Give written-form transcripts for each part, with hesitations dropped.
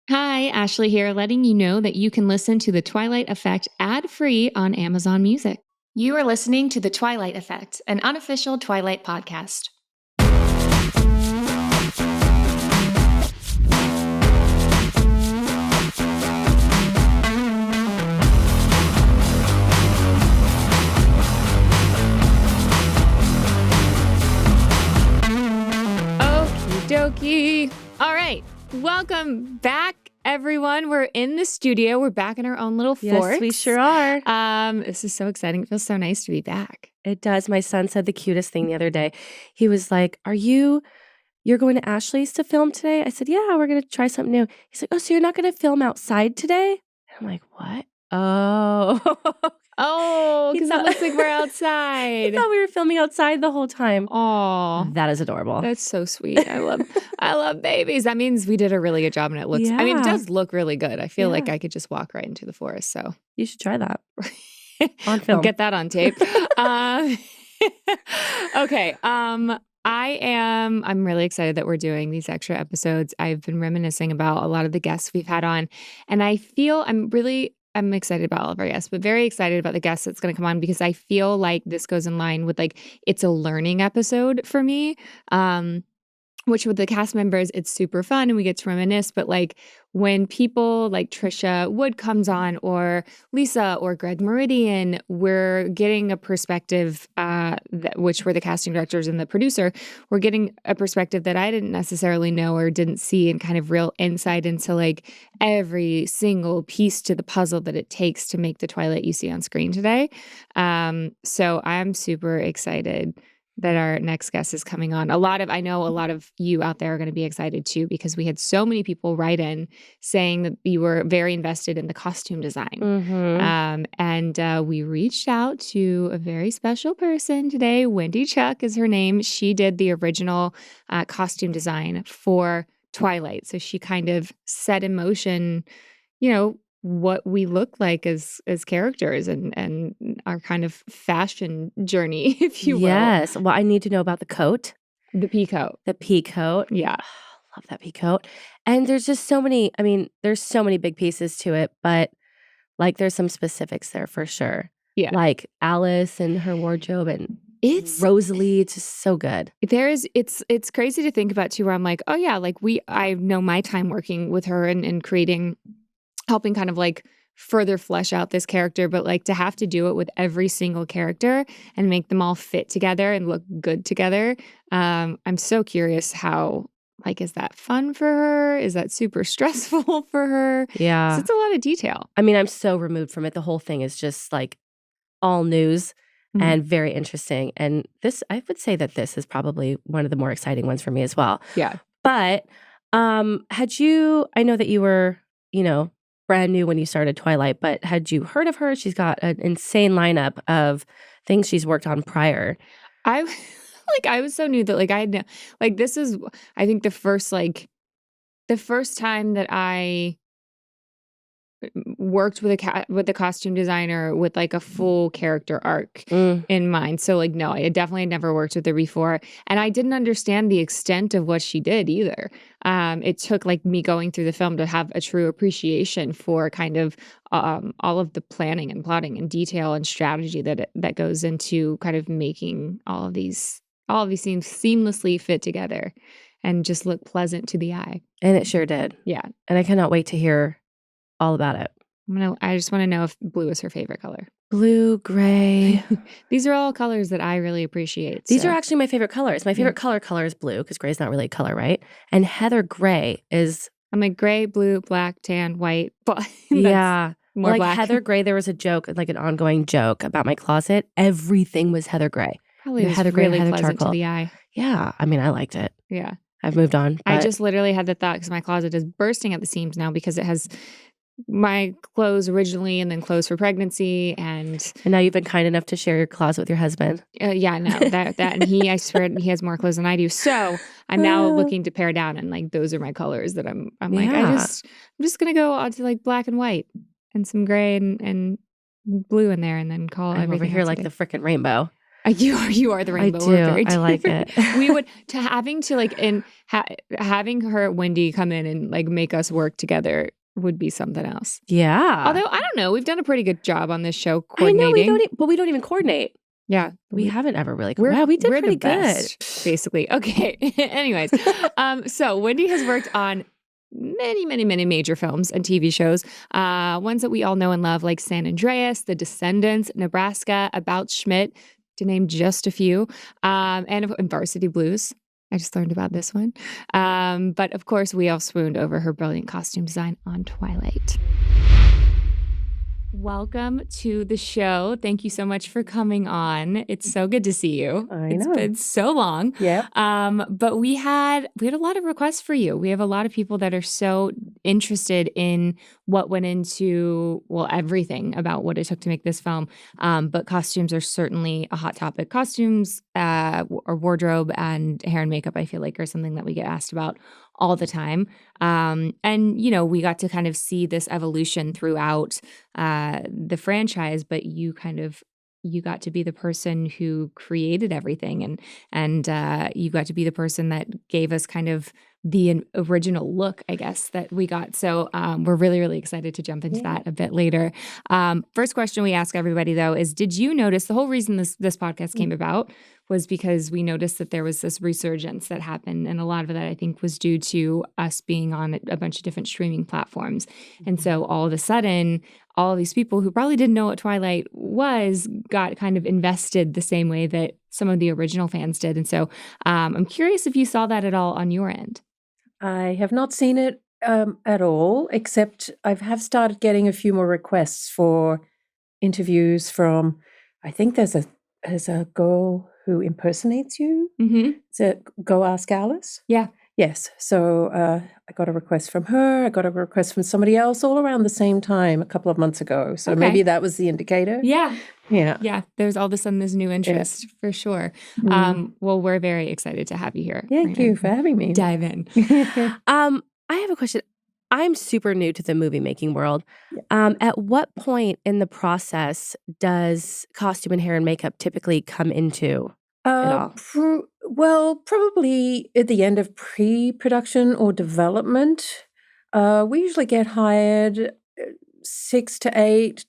Hi, Ashley here, letting you know that you can listen to The Twilight Effect ad-free on Amazon Music. You are listening to The Twilight Effect, an unofficial Twilight podcast. Okie dokie. All right. Welcome back, everyone. We're in the studio. We're back in our own little fort. Yes, we sure are. This is so exciting. It feels so nice to be back. It does. My son said the cutest thing the other day. He was like, you're going to Ashley's to film today? I said, yeah, we're going to try something new. He's like, oh, so you're not going to film outside today? And I'm like, what? Oh. Oh, because it looks like we're outside. He thought we were filming outside the whole time. Oh, that is adorable. That's so sweet. I love babies. That means we did a really good job, and it looks. Yeah. I mean, it does look really good. I feel like I could just walk right into the forest. So you should try that on film. Get that on tape. Okay. I'm really excited that we're doing these extra episodes. I've been reminiscing about a lot of the guests we've had on, and I feel I'm excited about all of our guests, but very excited about the guest that's going to come on because I feel like this goes in line with it's a learning episode for me. Which with the cast members, it's super fun and we get to reminisce. But when people like Trisha Wood comes on or Lisa or Greg Meridian, we're getting a perspective, which were the casting directors and the producer, we're getting a perspective that I didn't necessarily know or didn't see, and kind of real insight into every single piece to the puzzle that it takes to make the Twilight you see on screen today. So I'm super excited that our next guest is coming on. I know a lot of you out there are going to be excited too, because we had so many people write in saying that you were very invested in the costume design. Mm-hmm. And we reached out to a very special person today. Wendy Chuck is her name. She did the original costume design for Twilight. So she kind of set in motion, what we look like as characters and our kind of fashion journey, if you will. Yes. Well, I need to know about the coat. The peacoat. The peacoat. Yeah. Love that peacoat. And there's just there's so many big pieces to it, but there's some specifics there for sure. Yeah. Like Alice and her wardrobe and Rosalie, it's just so good. It's crazy to think about too, where I'm like, oh yeah, I know my time working with her and creating, helping kind of further flesh out this character, but to have to do it with every single character and make them all fit together and look good together. I'm so curious how, is that fun for her? Is that super stressful for her? Yeah. It's a lot of detail. I mean, I'm so removed from it. The whole thing is just all news and very interesting. And I would say that this is probably one of the more exciting ones for me as well. Yeah. But I know that you were, brand new when you started Twilight, but had you heard of her? She's got an insane lineup of things she's worked on prior. I was so new that I had no, this is, I think the first time that I worked with the costume designer with a full character arc in mind. So no, I definitely had never worked with her before, and I didn't understand the extent of what she did either. It took me going through the film to have a true appreciation for kind of all of the planning and plotting and detail and strategy that goes into kind of making all of these scenes seamlessly fit together and just look pleasant to the eye. And it sure did. Yeah. And I cannot wait to hear all about it. I just want to know if blue is her favorite color. Blue, gray. These are all colors that I really appreciate. These are actually my favorite colors. My favorite color is blue, because gray is not really a color, right? And Heather gray is... I'm gray, blue, black, tan, white. Yeah. More black. Heather gray, there was a joke, an ongoing joke about my closet. Everything was Heather gray. Probably was Heather really Heather pleasant charcoal. To the eye. Yeah. I mean, I liked it. Yeah. I've moved on. I just literally had the thought, because my closet is bursting at the seams now, because it has my clothes originally and then clothes for pregnancy, and now you've been kind enough to share your closet with your husband. Yeah, no, that and I swear he has more clothes than I do. So I'm now looking to pare down, and those are my colors that I'm I'm just gonna go on to black and white and some gray and blue in there, and then call everything over here today. The frickin' rainbow. You are the rainbow. We're do. very I like different. it. We would having to like having her Wendy come in and like make us work together would be something else. Yeah. Although I don't know, we've done a pretty good job on this show I know coordinating. but we don't even coordinate. Yeah, We haven't ever really. We're, Wow, we did we're pretty the best, good. basically. Okay. Anyways, so Wendy has worked on many major films and TV shows. Ones that we all know and love, like San Andreas, The Descendants, Nebraska, About Schmidt, to name just a few, and Varsity Blues. I just learned about this one. But of course, we all swooned over her brilliant costume design on Twilight. Welcome to the show. Thank you so much for coming on. It's so good to see you. It's been so long. Yeah. But we had a lot of requests for you. We have a lot of people that are so interested in what went into, well, everything about what it took to make this film. But costumes are certainly a hot topic. Costumes or wardrobe and hair and makeup, I feel like, are something that we get asked about all the time. And, you know, we got to kind of see this evolution throughout the franchise, but you got to be the person who created everything and you got to be the person that gave us kind of the original look, I guess, that we got. So we're really excited to jump into that a bit later. First question we ask everybody, though, is did you notice the whole reason this podcast came about was because we noticed that there was this resurgence that happened. And a lot of that, I think, was due to us being on a bunch of different streaming platforms. And so all of a sudden, all of these people who probably didn't know what Twilight was got kind of invested the same way that some of the original fans did. And so I'm curious if you saw that at all on your end. I have not seen it at all, except I have started getting a few more requests for interviews from, I think there's a girl who impersonates you. Mm-hmm. Is it Go Ask Alice? Yeah. Yes. So I got a request from her. I got a request from somebody else all around the same time a couple of months ago. So maybe that was the indicator. Yeah. Yeah. Yeah. There's all of a sudden this new interest for sure. Well, we're very excited to have you here. Thank you for having me. Dive in. I have a question. I'm super new to the movie making world. At what point in the process does costume and hair and makeup typically come into it all? Well, probably at the end of pre-production or development. We usually get hired 6 to 8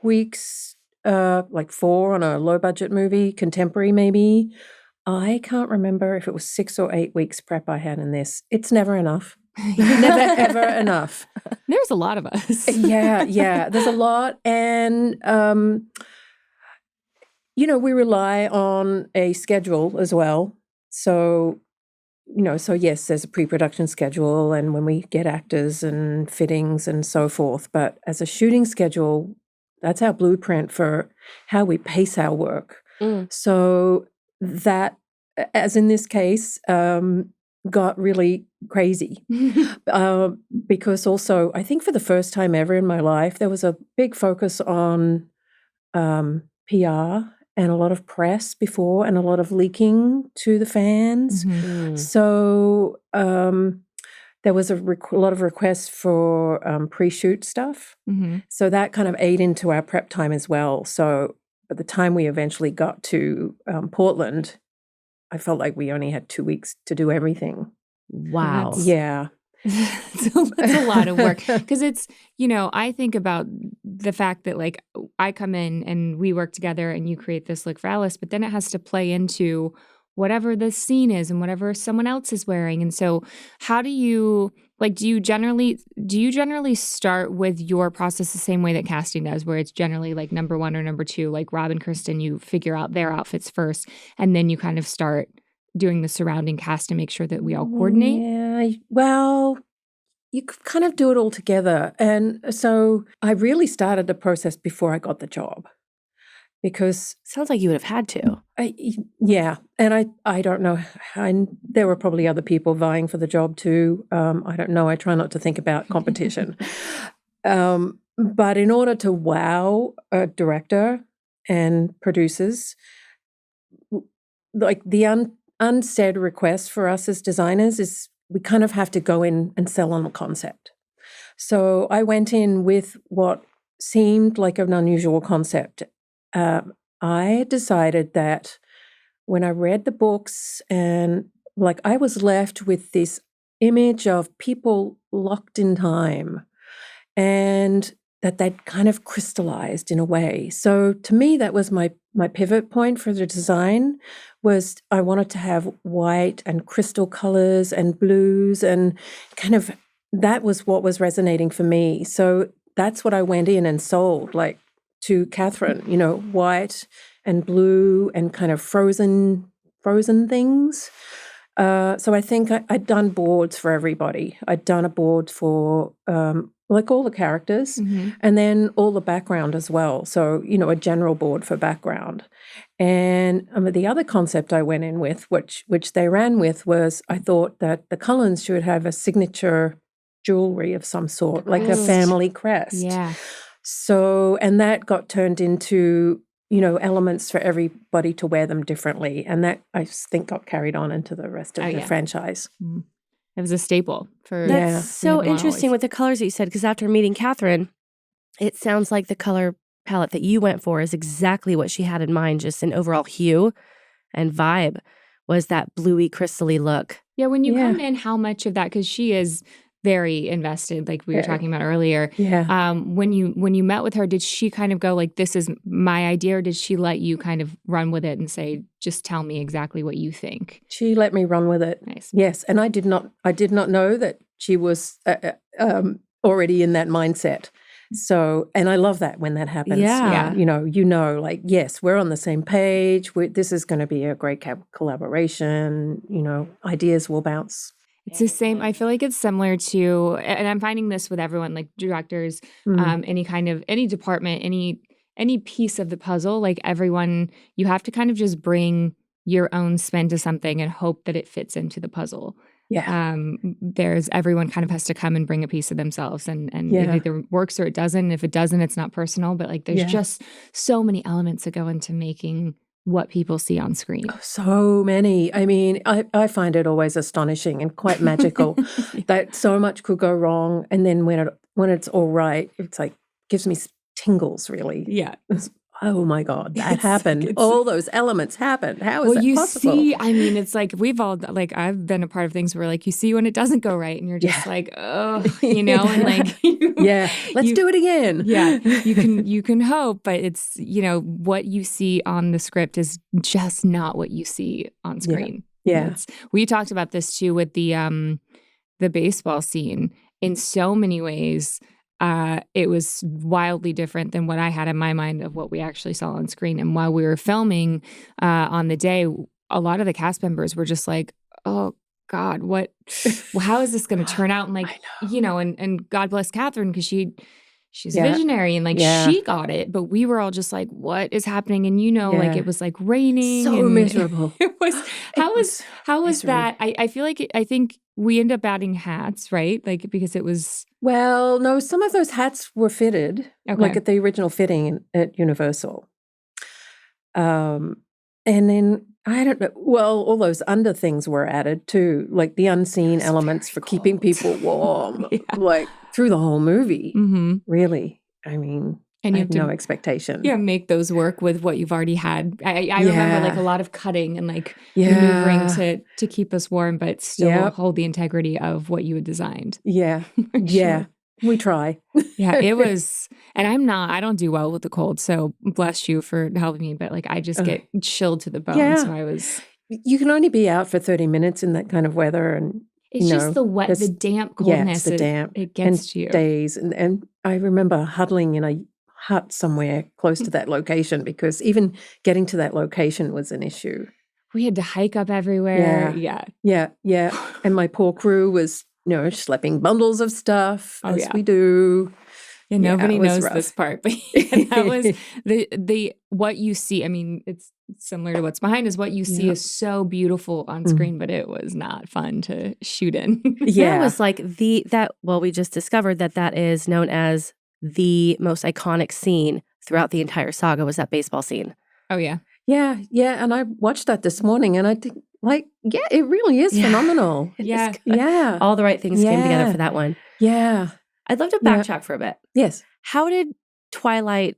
weeks, like 4 on a low-budget movie, contemporary maybe. I can't remember if it was 6 or 8 weeks prep I had in this. It's never enough. Never, ever enough. There's a lot of us. Yeah. There's a lot. And, you know, we rely on a schedule as well. So, you know, yes, there's a pre-production schedule and when we get actors and fittings and so forth. But as a shooting schedule, that's our blueprint for how we pace our work. So that, as in this case, got really crazy because also I think for the first time ever in my life there was a big focus on PR and a lot of press before and a lot of leaking to the fans. So there was a lot of requests for pre-shoot stuff. So that kind of ate into our prep time as well. So by the time we eventually got to Portland, I felt like we only had 2 weeks to do everything. Wow. Yeah. It's a lot of work because it's, you know, I think about the fact that like I come in and we work together and you create this look for Alice, but then it has to play into whatever the scene is and whatever someone else is wearing. And so how do you like, do you generally start with your process the same way that casting does, where it's generally like number 1 or number 2, like Rob and Kristen, you figure out their outfits first and then you kind of start doing the surrounding cast to make sure that we all coordinate? Yeah, well, you kind of do it all together. And so I really started the process before I got the job because Sounds like you would have had to. yeah. And I don't know. There were probably other people vying for the job too. I don't know. I try not to think about competition. But in order to wow a director and producers, like the unsaid request for us as designers is we kind of have to go in and sell on the concept. So I went in with what seemed like an unusual concept. I decided that when I read the books, and like I was left with this image of people locked in time, and that they'd kind of crystallized in a way. So to me, that was my pivot point for the design. Was I wanted to have white and crystal colors and blues, and kind of that was what was resonating for me. So that's what I went in and sold, like to Catherine, white and blue and kind of frozen things. So I think I'd done boards for everybody. I'd done a board for like all the characters, and then all the background as well. So, a general board for background. And the other concept I went in with, which they ran with, was I thought that the Cullens should have a signature jewelry of some sort, like a family crest. Yeah. So, and that got turned into, elements for everybody to wear them differently. And that, I think, got carried on into the rest of the franchise. It was a staple for That's so interesting with the colors that you said, because after meeting Catherine, it sounds like the color palette that you went for is exactly what she had in mind, just an overall hue and vibe, was that bluey, crystally look. Yeah, when you come in, how much of that, because she is very invested, like we were talking about earlier. Yeah. When you met with her, did she kind of go like, this is my idea, or did she let you kind of run with it and say, just tell me exactly what you think? She let me run with it. Nice. Yes, and I did not know that she was already in that mindset. So, and I love that when that happens. Yeah. Like, yes, we're on the same page. This is going to be a great collaboration. Ideas will bounce. It's the same. I feel like it's similar to, and I'm finding this with everyone, like directors, any department, any piece of the puzzle, like everyone, you have to kind of just bring your own spin to something and hope that it fits into the puzzle. Yeah. Everyone kind of has to come and bring a piece of themselves, and it either works or it doesn't. If it doesn't, it's not personal, but like there's just so many elements that go into making what people see on screen. So many. I mean, I find it always astonishing and quite magical that so much could go wrong, and then when it's all right, it's like gives me tingles. Really. Yeah. Oh my God, that happened. All those elements happened. How is that possible? See, I mean, it's like we've all, like, I've been a part of things where like you see when it doesn't go right and you're just like, oh, and like, let's do it again. Yeah, you can hope, but it's, what you see on the script is just not what you see on screen. Yeah. We talked about this too with the baseball scene. In so many ways, it was wildly different than what I had in my mind of what we actually saw on screen. And while we were filming on the day, a lot of the cast members were just like, oh God, how is this going to turn out? And like, and God bless Catherine, because she's visionary and like she got it, but we were all just like, what is happening? And like it was like raining. So miserable. It was, how was that? I feel like, I think we end up adding hats, right? Like, because it was. Well, no, some of those hats were fitted, like at the original fitting at Universal. And then, I don't know, well, all those under things were added too, like the unseen elements for keeping people warm, like through the whole movie, really. I mean, and I have no expectation. Yeah, make those work with what you've already had. I remember like a lot of cutting and like maneuvering to keep us warm, but still hold the integrity of what you had designed. Yeah, yeah. We try. Yeah, it was, and I don't do well with the cold, so bless you for helping me, but like I just get chilled to the bone. Yeah. So you can only be out for 30 minutes in that kind of weather, and it's just the damp coldness. Yeah, it's the damp. It gets to you. Days, and I remember huddling in a hut somewhere close to that location, because even getting to that location was an issue. We had to hike up everywhere. Yeah. And my poor crew was, schlepping bundles of stuff as we do. Yeah, nobody knows this part, but that was the what you see. I mean, it's similar to what's behind is what you see is so beautiful on screen, but it was not fun to shoot in. That was like we just discovered that is known as the most iconic scene throughout the entire saga, was that baseball scene. Oh yeah. Yeah. And I watched that this morning, and I think, it really is phenomenal. Yeah. All the right things came together for that one. Yeah. I'd love to backtrack for a bit. Yes. How did Twilight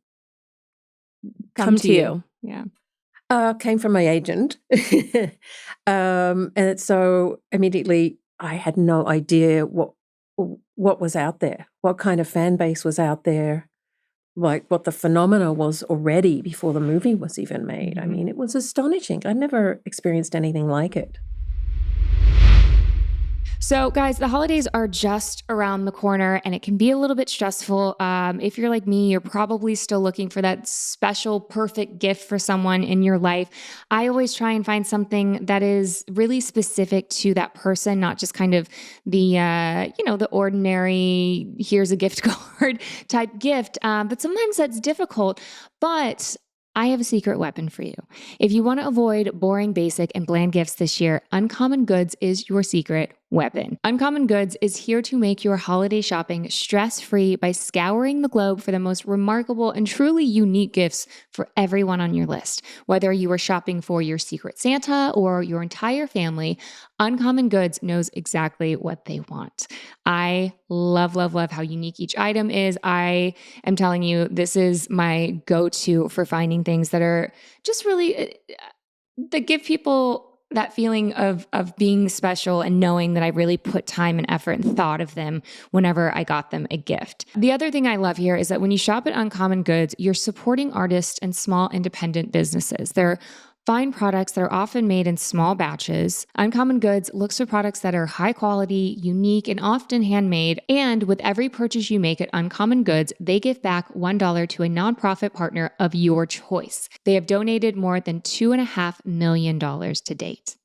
come to you? Yeah. Came from my agent. And so immediately I had no idea what was out there, what kind of fan base was out there, like what the phenomena was already before the movie was even made. I mean, it was astonishing. I'd never experienced anything like it. So, guys, the holidays are just around the corner and it can be a little bit stressful. If you're like me, you're probably still looking for that special, perfect gift for someone in your life. I always try and find something that is really specific to that person, not just kind of the, the ordinary, here's a gift card type gift. But sometimes that's difficult. But I have a secret weapon for you. If you want to avoid boring, basic, and bland gifts this year, Uncommon Goods is your secret weapon. Uncommon Goods is here to make your holiday shopping stress-free by scouring the globe for the most remarkable and truly unique gifts for everyone on your list. Whether you are shopping for your secret Santa or your entire family, Uncommon Goods knows exactly what they want. I love, love, love how unique each item is. I am telling you, this is my go-to for finding things that are just really, that give people that feeling of being special and knowing that I really put time and effort and thought of them whenever I got them a gift. The other thing I love here is that when you shop at Uncommon Goods, you're supporting artists and small independent businesses. They're fine products that are often made in small batches. Uncommon Goods looks for products that are high quality, unique, and often handmade. And with every purchase you make at Uncommon Goods, they give back $1 to a nonprofit partner of your choice. They have donated more than $2.5 million to date.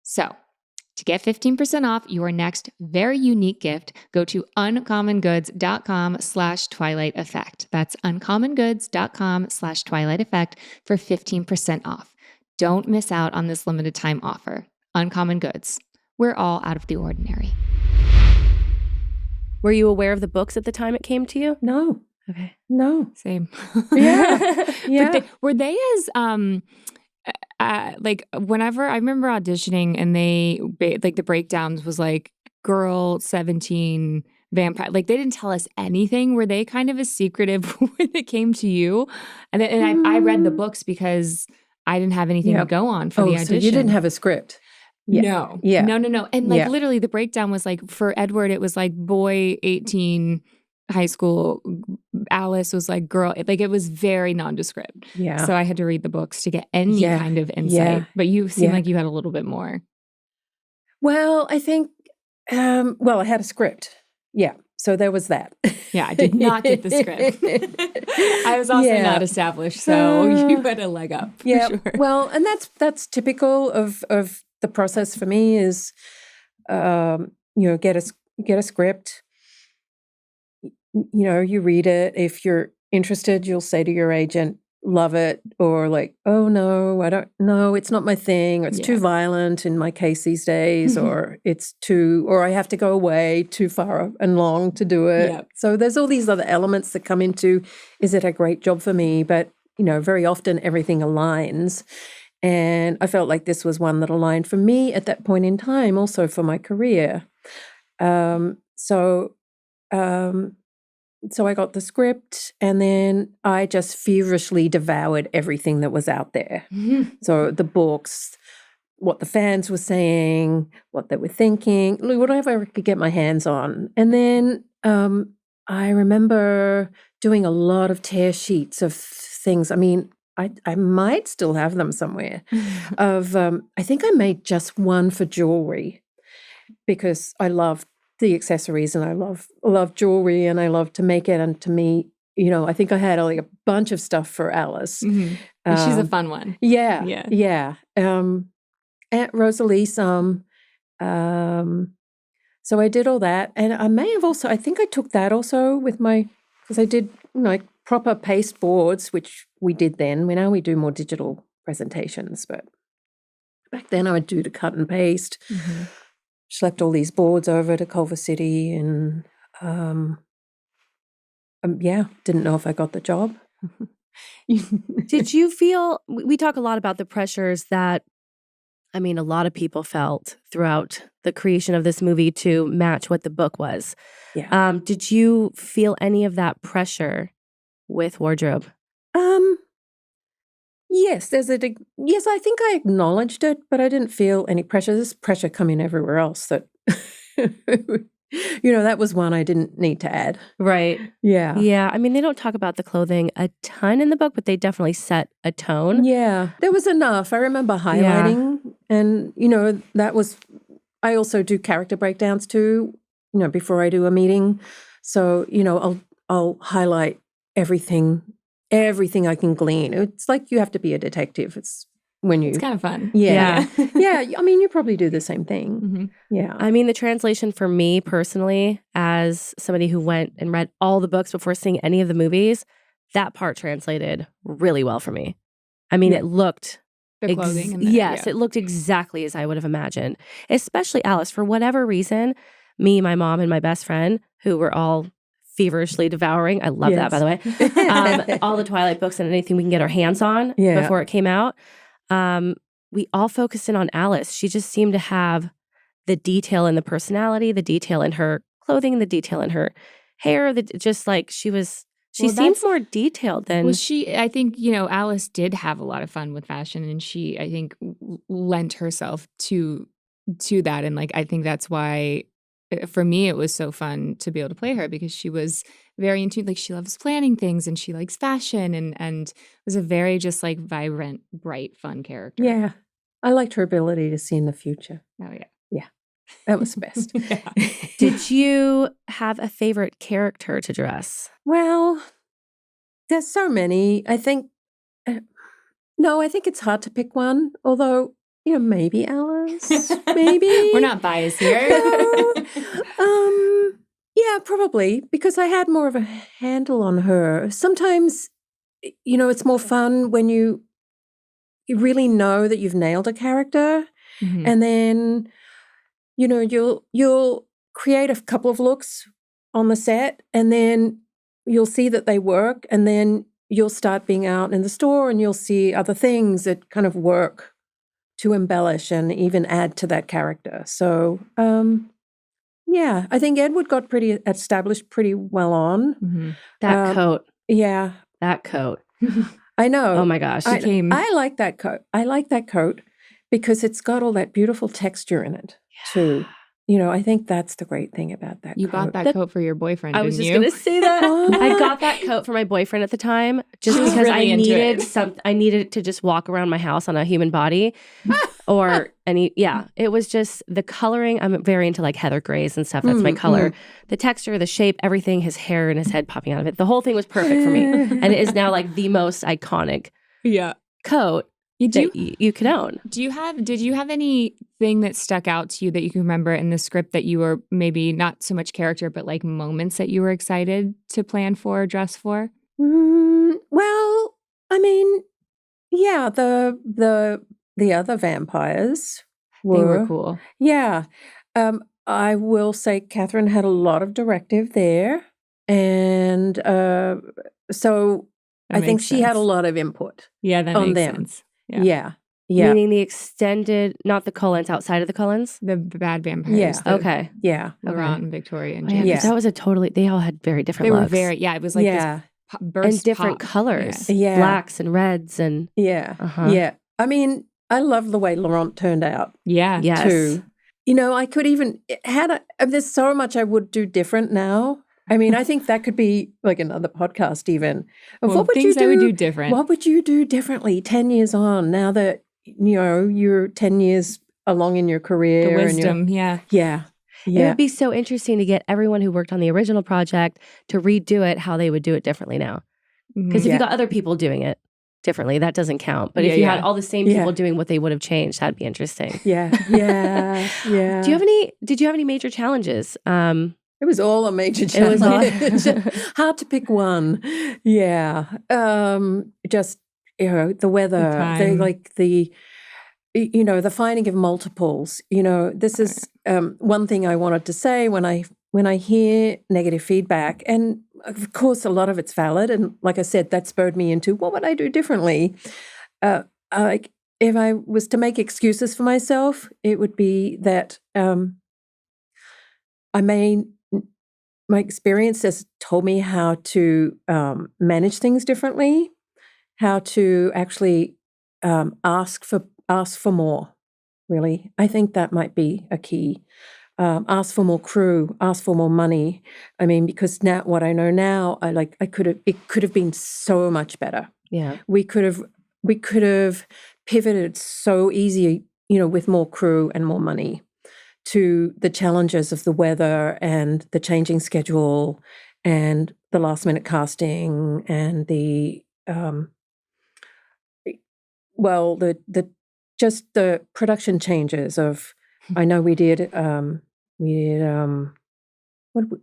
So, to get 15% off your next very unique gift, go to uncommongoods.com/Twilight Effect. That's uncommongoods.com/Twilight Effect for 15% off. Don't miss out on this limited time offer. Uncommon Goods. We're all out of the ordinary. Were you aware of the books at the time it came to you? No. Okay. No. Same. Yeah. Yeah. But were they as like whenever I remember auditioning and they like the breakdowns was like girl 17 vampire, like they didn't tell us anything. Were they kind of as secretive when it came to you? And I read the books because I didn't have anything to go on for the audition. So you didn't have a script? Yeah. No. Yeah. No. And like literally the breakdown was like for Edward, it was like boy 18, high school. Alice was like girl. Like it was very nondescript. Yeah. So I had to read the books to get any kind of insight. Yeah. But you seem like you had a little bit more. Well, I think, I had a script. Yeah. So there was that. Yeah, I did not get the script. I was also not established, so you had a leg up. Yeah. Sure. Well, and that's typical of the process for me is, get a script. You read it. If you're interested, you'll say to your agent, love it, or like, oh no, I don't know, it's not my thing, or it's too violent in my case these days, or or I have to go away too far and long to do it. Yep. So there's all these other elements that come into, is it a great job for me? But, very often everything aligns. And I felt like this was one that aligned for me at that point in time, also for my career. So I got the script and then I just feverishly devoured everything that was out there. Mm-hmm. So the books, what the fans were saying, what they were thinking, whatever I could get my hands on. And then I remember doing a lot of tear sheets of things. I mean, I might still have them somewhere. I think I made just one for jewelry because I loved the accessories and I love jewelry and I love to make it. And to me, I think I had like a bunch of stuff for Alice. Mm-hmm. She's a fun one. Yeah. Aunt Rosalie some. So I did all that. And I may have also, I think I took that also with because I did like proper paste boards, which we did then. Now we do more digital presentations, but back then I would do the cut and paste. Mm-hmm. Schlepped all these boards over to Culver City and, didn't know if I got the job. Did you feel, we talk a lot about the pressures that, a lot of people felt throughout the creation of this movie to match what the book was. Yeah. Did you feel any of that pressure with wardrobe? Yes, yes, I think I acknowledged it, but I didn't feel any pressure. There's pressure coming everywhere else that, that was one I didn't need to add. Right. Yeah. Yeah. I mean, they don't talk about the clothing a ton in the book, but they definitely set a tone. Yeah. There was enough. I remember highlighting and, I also do character breakdowns too, before I do a meeting. So, I'll highlight everything I can glean. It's like you have to be a detective. It's kind of fun. Yeah. Yeah. I mean, you probably do the same thing. Mm-hmm. Yeah. I mean, the translation for me personally, as somebody who went and read all the books before seeing any of the movies, that part translated really well for me. I mean, it looked... The clothing. It looked exactly as I would have imagined. Especially Alice, for whatever reason, me, my mom, and my best friend, who were all feverishly devouring. I love that, by the way. All the Twilight books and anything we can get our hands on before it came out. We all focused in on Alice. She just seemed to have the detail in the personality, the detail in her clothing, the detail in her hair. She seemed more detailed than... Well, I think, Alice did have a lot of fun with fashion, and she, I think, lent herself to that. And I think that's why, for me, it was so fun to be able to play her, because she was very in tune. She loves planning things, and she likes fashion, and was a very just vibrant, bright, fun character. Yeah. I liked her ability to see in the future. Oh, yeah. Yeah. That was the best. Did you have a favorite character to dress? Well, there's so many. I think, no, I think it's hard to pick one. Although, maybe Alice, maybe. We're not biased here. No. Yeah, probably, because I had more of a handle on her. Sometimes, it's more fun when you really know that you've nailed a character, Mm-hmm. and then you'll create a couple of looks on the set, and then you'll see that they work, and then you'll start being out in the store and you'll see other things that kind of work to embellish and even add to that character. So, yeah, I think Edward got pretty established pretty well on. Mm-hmm. That coat. Yeah. That coat. I know. Oh my gosh. I like that coat. I like that coat because it's got all that beautiful texture in it too. I think that's the great thing about that You coat. bought that coat for your boyfriend, I was didn't just you? going to say that. I got that coat for my boyfriend at the time just because really I into needed it. I needed to just walk around my house on a human body it was just the coloring. I'm very into heather grays and stuff. That's my color. The texture, the shape, everything, his hair and his head popping out of it. The whole thing was perfect for me. And it is now the most iconic coat you could own. Did you have anything that stuck out to you that you can remember in the script that you were maybe not so much character, but moments that you were excited to plan for or dress for? Well, I mean, yeah, the other vampires They were cool. Yeah. I will say Catherine had a lot of directive there. And so I think she had a lot of input. Yeah, that on makes them. sense. Yeah. Meaning the extended, not the Cullens, outside of the Cullens? The bad vampires. Yeah. Okay. Yeah. Laurent and Victoria and Oh, yeah, James. 'cause that was they all had very different They looks. were it was yeah. this burst and different pop. colors. Yeah. Blacks and reds and... Yeah. Uh-huh. Yeah. I mean, I love the way Laurent turned out. Yeah. Yes. Too. I could even there's so much I would do different now. I mean, I think that could be another podcast even. Well, what would things you do? I would do different. What would you do differently 10 years on now that, you're 10 years along in your career? The wisdom, and yeah. Yeah. It would be so interesting to get everyone who worked on the original project to redo it how they would do it differently now. Because if you got other people doing it differently, that doesn't count. But if you had all the same people doing what they would have changed, that'd be interesting. Yeah. Yeah. Yeah. Did you have any major challenges? It was all a major It challenge. was Hard to pick one. Yeah. Just, the weather, the finding of multiples. This is one thing I wanted to say when I hear negative feedback. And of course, a lot of it's valid. And like I said, that spurred me into what would I do differently? If I was to make excuses for myself, it would be that my experience has told me how to manage things differently, how to actually ask for more. Really, I think that might be a key. Ask for more crew, ask for more money. I mean, because now what I know now, it could have been so much better. Yeah. We could have pivoted so easy, with more crew and more money to the challenges of the weather and the changing schedule and the last minute casting and the just the production changes of. I know we did what did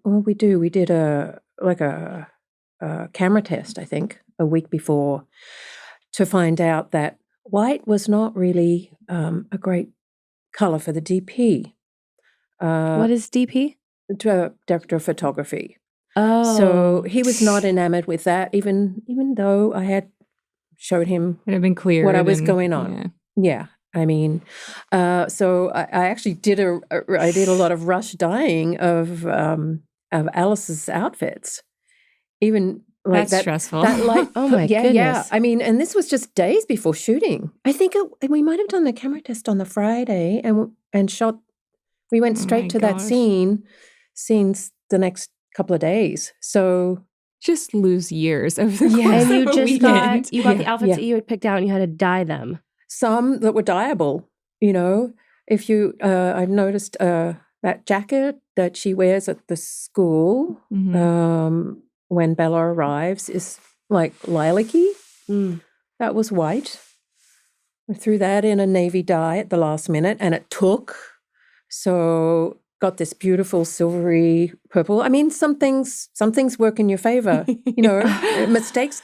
we do? We did a camera test, I think, a week before, to find out that white was not really a great color for the DP. What is DP? Director of photography. Oh. So he was not enamored with that, even though I had showed him It had been clear what I was going on. Yeah. I mean, so I actually did I did a lot of rush dyeing of Alice's outfits, even like That's stressful. That light. Oh my goodness! Yeah. I mean, and this was just days before shooting. I think we might have done the camera test on the Friday and shot. We went straight to that scenes the next couple of days. So just lose years of the and course you of a just weekend. got the outfits that you had picked out and you had to dye them. Some that were dyeable, if you, I've noticed that jacket that she wears at the school when Bella arrives is like lilac-y. That was white. I threw that in a navy dye at the last minute and it took. So got this beautiful silvery purple. I mean, some things work in your favor. Mistakes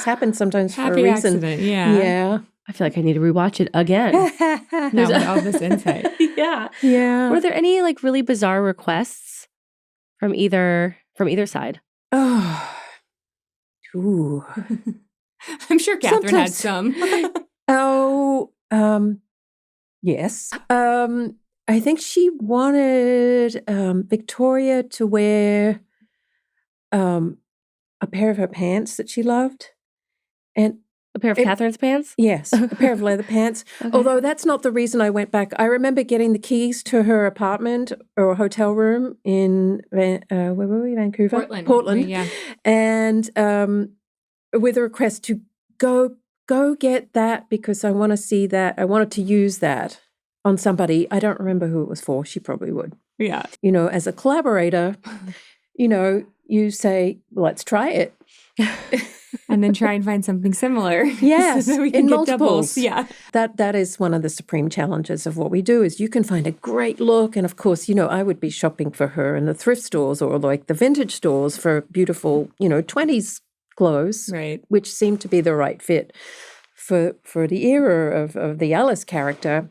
happen sometimes for a reason. Accident, yeah. I feel like I need to rewatch it again. Now with all this insight. Yeah. Were there any really bizarre requests from either side? Oh, ooh. I'm sure Catherine had some. Yes. I think she wanted Victoria to wear a pair of her pants that she loved, and a pair of Catherine's pants? Yes, a pair of leather pants. Okay. Although that's not the reason I went back. I remember getting the keys to her apartment or hotel room in, where were we, Vancouver? Portland. Yeah. And with a request to go get that because I want to see that. I wanted to use that on somebody. I don't remember who it was for. She probably would. Yeah. As a collaborator, you say, let's try it. And then try and find something similar. Yes, so we can in get multiples. Doubles. Yeah. That is one of the supreme challenges of what we do is you can find a great look. And of course, I would be shopping for her in the thrift stores or like the vintage stores for beautiful, 20s clothes, right? Which seemed to be the right fit for the era of the Alice character.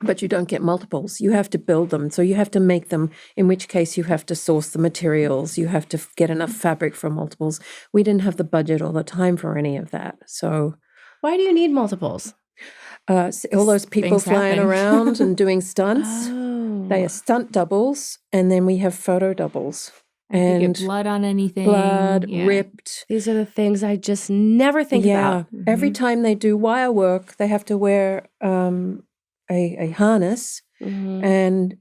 But you don't get multiples. You have to build them. So you have to make them, in which case you have to source the materials. You have to get enough fabric for multiples. We didn't have the budget or the time for any of that. So why do you need multiples? All those people flying around and doing stunts. Oh. They are stunt doubles. And then we have photo doubles. And you get blood on anything. Blood, ripped. These are the things I just never think about. Mm-hmm. Every time they do wire work, they have to wear a harness, and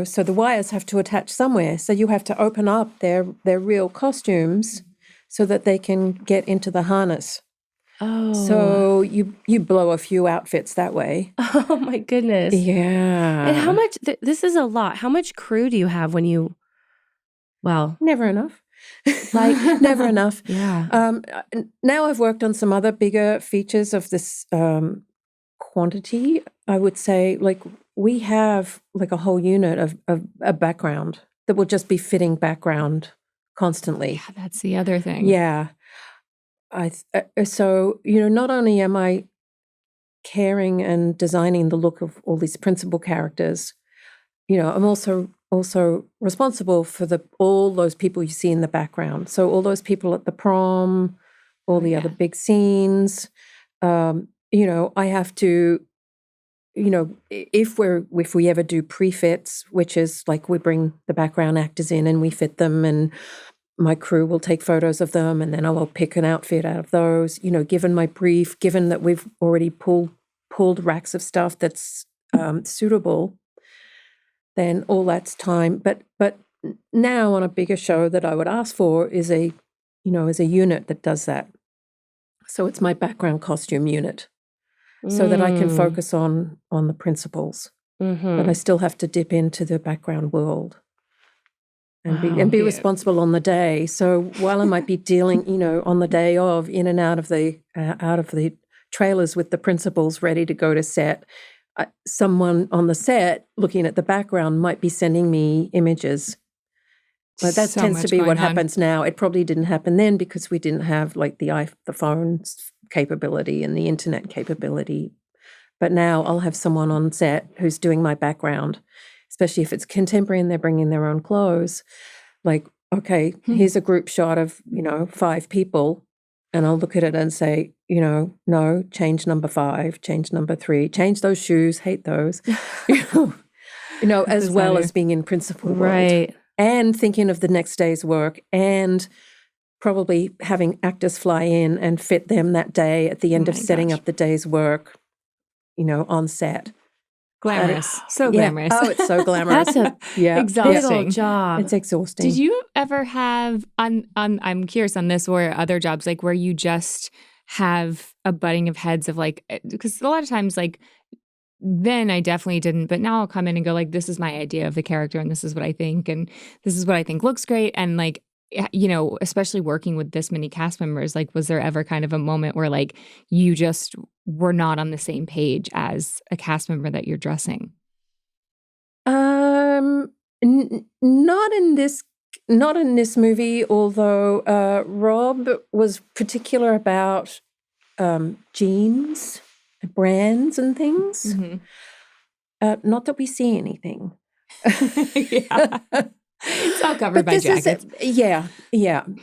so the wires have to attach somewhere. So you have to open up their real costumes so that they can get into the harness. Oh, so you blow a few outfits that way. Oh my goodness! Yeah. And how much? This is a lot. How much crew do you have when you? Well, never enough. Never enough. Yeah. Now I've worked on some other bigger features of this quantity. I would say we have a whole unit of a background that will just be fitting background constantly. Yeah, that's the other thing. Yeah. So, not only am I caring and designing the look of all these principal characters, I'm also responsible for all those people you see in the background. So all those people at the prom, all the other big scenes, I have to, if we ever do pre-fits, which is we bring the background actors in and we fit them, and my crew will take photos of them, and then I will pick an outfit out of those. Given my brief, given that we've already pulled racks of stuff that's suitable, then all that's time. But now on a bigger show that I would ask for is a unit that does that. So it's my background costume unit, so that I can focus on the principals, but I still have to dip into the background world. And be responsible on the day. So while I might be dealing, on the day of, in and out of the trailers with the principals ready to go to set, someone on the set looking at the background might be sending me images. But that tends to be what happens now. It probably didn't happen then because we didn't have like the phone's capability and the internet capability. But now I'll have someone on set who's doing my background, especially if it's contemporary and they're bringing their own clothes. Like, okay, here's a group shot of, 5 people, and I'll look at it and say, no, change number 5, change number 3, change those shoes, hate those, as well as being in principal world. Right. And thinking of the next day's work, and probably having actors fly in and fit them that day at the end of setting up the day's work, on set. Glamorous. So glamorous. Oh, it's so glamorous. That's a exhausting big job. It's exhausting. Did you ever have I'm curious on this or other jobs, like where you just have a butting of heads of like, because a lot of times like then I definitely didn't, but now I'll come in and go like, this is my idea of the character and this is what I think and this is what I think looks great. And like, especially working with this many cast members, like was there ever kind of a moment where like you just were not on the same page as a cast member that you're dressing? Not in this movie, although Rob was particular about jeans, brands and things. Mm-hmm. Not that we see anything. Yeah. It's all covered by jackets.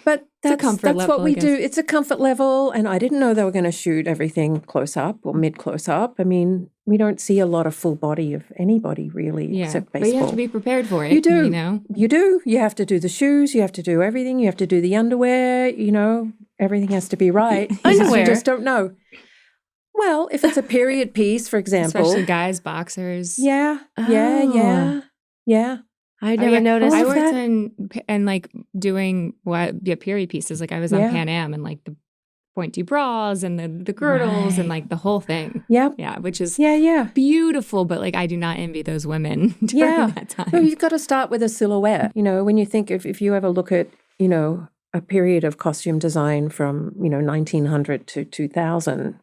But that's what we do. It's a comfort level, and I didn't know they were going to shoot everything close up or mid close up. I mean, we don't see a lot of full body of anybody really, except baseball. But you have to be prepared for it. You do. You do. You have to do the shoes. You have to do everything. You have to do the underwear. Everything has to be right. Underwear. You just don't know. Well, if it's a period piece, for example, especially guys, boxers. Yeah. I never noticed. I worked in like doing period pieces. Like I was on Pan Am and like the pointy bras and the girdles and like the whole thing. Yeah, which is beautiful. But like I do not envy those women during that time. Well, you've got to start with a silhouette. When you think if you ever look at a period of costume design from 1900 to 2000,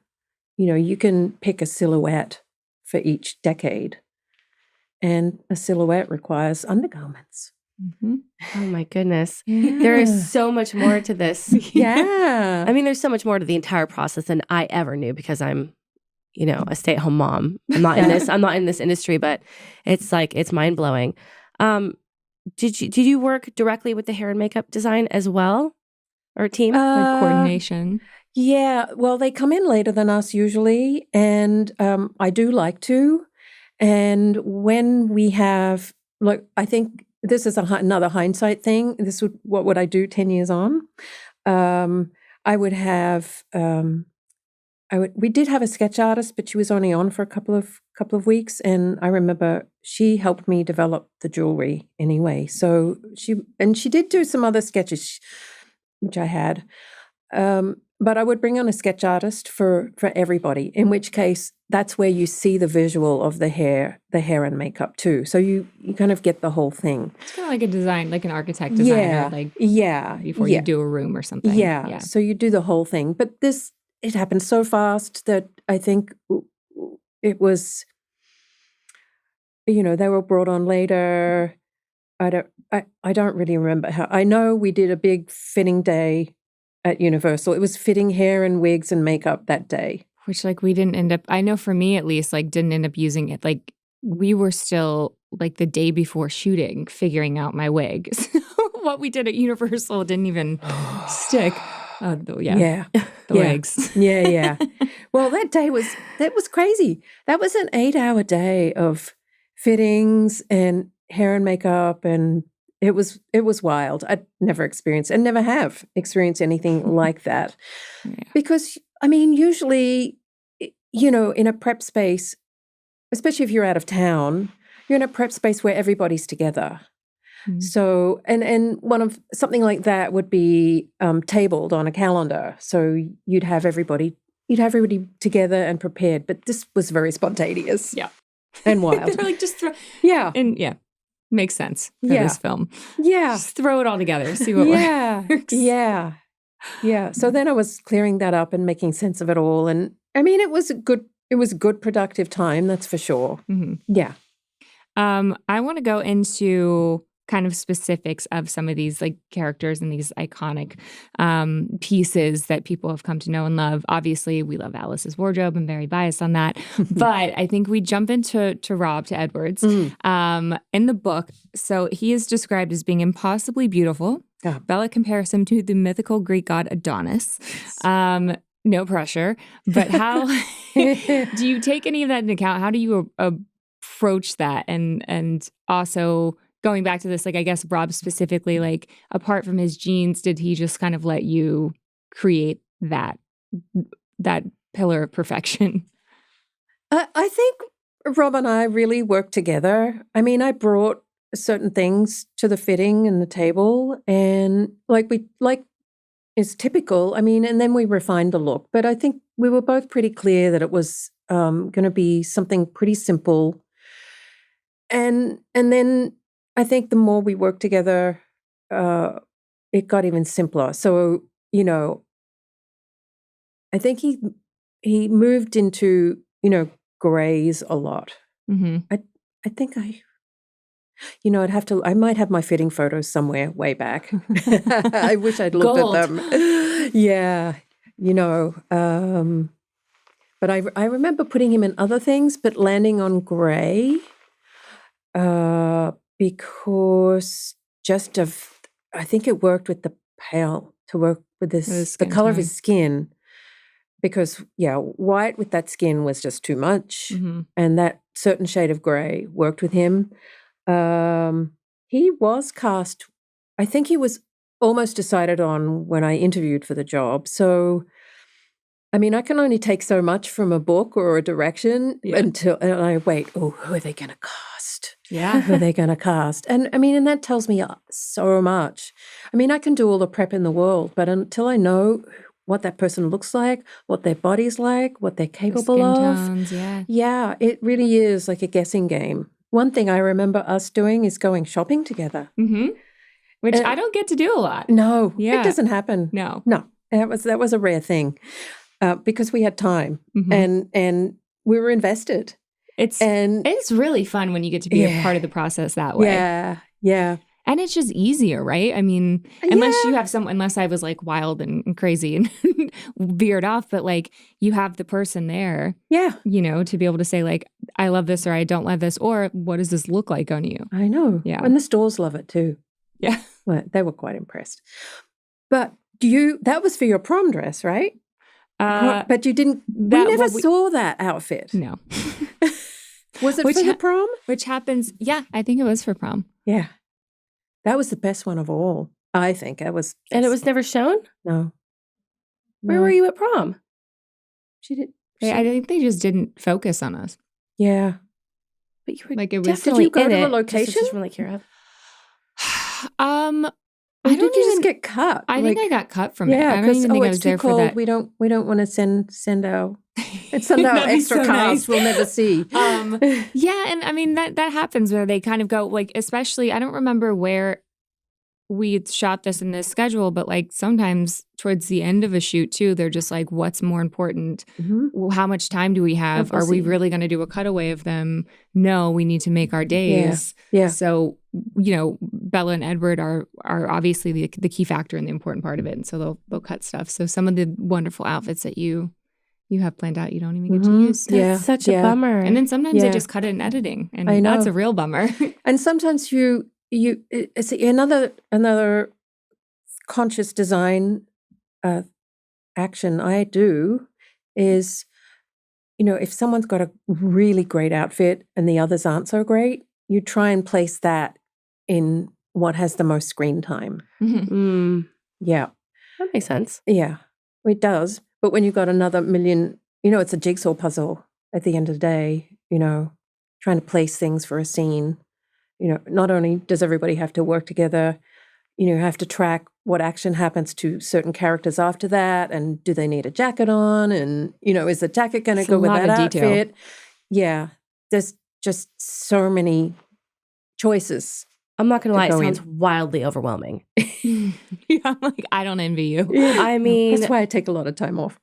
you can pick a silhouette for each decade. And a silhouette requires undergarments. Mm-hmm. Oh, my goodness. Yeah. There is so much more to this. Yeah. I mean, there's so much more to the entire process than I ever knew because I'm, a stay-at-home mom. I'm not in this industry, but it's like, it's mind-blowing. Did you work directly with the hair and makeup design as well? Or team? Coordination? Yeah. Well, they come in later than us usually. And I do like to. And when we have, look, I think this is another hindsight thing. What would I do 10 years on? I would have, we did have a sketch artist, but she was only on for a couple of weeks. And I remember she helped me develop the jewelry anyway. So she did do some other sketches, which I had. But I would bring on a sketch artist for everybody, in which case that's where you see the visual of the hair and makeup too. So you kind of get the whole thing. It's kind of like a design, like an architect designer, before you do a room or something. Yeah. So you do the whole thing. But it happened so fast that I think it was, they were brought on later. I don't really remember how. I know we did a big fitting day at Universal. It was fitting hair and wigs and makeup that day. Which like we didn't end up, I know for me at least, like didn't end up using it. Like we were still like the day before shooting figuring out my wig. So what we did at Universal didn't even stick. The wigs. Yeah. Well, that was crazy. That was an 8-hour day of fittings and hair and makeup and it was wild. I'd never experienced and never have experienced anything like that. Yeah. Because, I mean, usually, in a prep space, especially if you're out of town, you're in a prep space where everybody's together. Mhm. So, and something like that would be tabled on a calendar. So you'd have everybody together and prepared. But this was very spontaneous. Yeah. And wild. They're like, just throw. Yeah. And makes sense for Yeah. this film. Yeah. Just throw it all together, see what works. Yeah. Yeah. So then I was clearing that up and making sense of it all. And I mean, it was a good productive time, that's for sure. Mhm. Yeah. I want to go into kind of specifics of some of these like characters and these iconic pieces that people have come to know and love. Obviously, we love Alice's wardrobe. I'm very biased on that. But I think we jump into Rob, to Edwards, in the book. So he is described as being impossibly beautiful. Yeah. Bella compares him to the mythical Greek god Adonis. No pressure. But how do you take any of that into account? How do you approach that? And also going back to this, like, I guess Rob specifically, like, apart from his genes, did he just kind of let you create that pillar of perfection? I think Rob and I really worked together. I mean, I brought certain things to the fitting and the table, and like is typical. I mean, and then we refined the look. But I think we were both pretty clear that it was going to be something pretty simple. And then I think the more we worked together, it got even simpler. So, I think he moved into, grays a lot. Mm-hmm. I think I might have my fitting photos somewhere way back. I wish I'd looked Gold. at them. Yeah, but I remember putting him in other things, but landing on gray. Because I think it worked with the pale to work with the color of his skin. Because white with that skin was just too much, and that certain shade of gray worked with him. He was cast. I think he was almost decided on when I interviewed for the job. So, I mean, I can only take so much from a book or a direction and I wait. Oh, who are they going to cast? Yeah. Who are they going to cast? And I mean, and that tells me so much. I mean, I can do all the prep in the world, but until I know what that person looks like, what their body's like, what they're capable skin of. tones, yeah, it really is like a guessing game. One thing I remember us doing is going shopping together. Mm-hmm. Which I don't get to do a lot. No, it doesn't happen. No. That was a rare thing because we had time and we were invested. It's really fun when you get to be a part of the process that way. Yeah. And it's just easier, right? I mean, unless I was like wild and crazy and veered off, but like you have the person there, to be able to say like, I love this or I don't love this, or what does this look like on you? I know. Yeah. And the stores love it too. Yeah. Well, they were quite impressed. But that was for your prom dress, right? But you didn't, we never saw that outfit. No. Was it for the prom? Which happens, I think it was for prom. Yeah. That was the best one of all, I think. And it was never shown? No. Where were you at prom? I think they just didn't focus on us. Yeah. But you were like, it was definitely did you go in to it. a location? Just really curious. Or did you just get cut? I think I got cut from it. Yeah, I don't even think I was too there cold. for that. We don't want to send our extra so cast. Nice. We'll never see. And I mean that happens where they kind of go like, especially I don't remember where we shot this in this schedule, but like sometimes towards the end of a shoot too, they're just like, what's more important? Well, how much time do we have? Are we really going to do a cutaway of them? No, we need to make our days. Yeah. So, Bella and Edward are obviously the key factor and the important part of it. And so they'll cut stuff. So some of the wonderful outfits that you have planned out, you don't even get to use. That's such a bummer. And then sometimes they just cut it in editing. And that's a real bummer. And sometimes it's another conscious design action I do is, if someone's got a really great outfit and the others aren't so great, you try and place that in what has the most screen time. Mm, Yeah. that makes sense. Yeah, it does. But when you've got another million, it's a jigsaw puzzle at the end of the day, trying to place things for a scene. Not only does everybody have to work together, have to track what action happens to certain characters after that, and do they need a jacket on, and is the jacket going to It's a go with lot that of detail. outfit? Yeah, there's just so many choices. I'm not going to lie, it go sounds wildly overwhelming. I'm like, I don't envy you. I mean, That's why I take a lot of time off.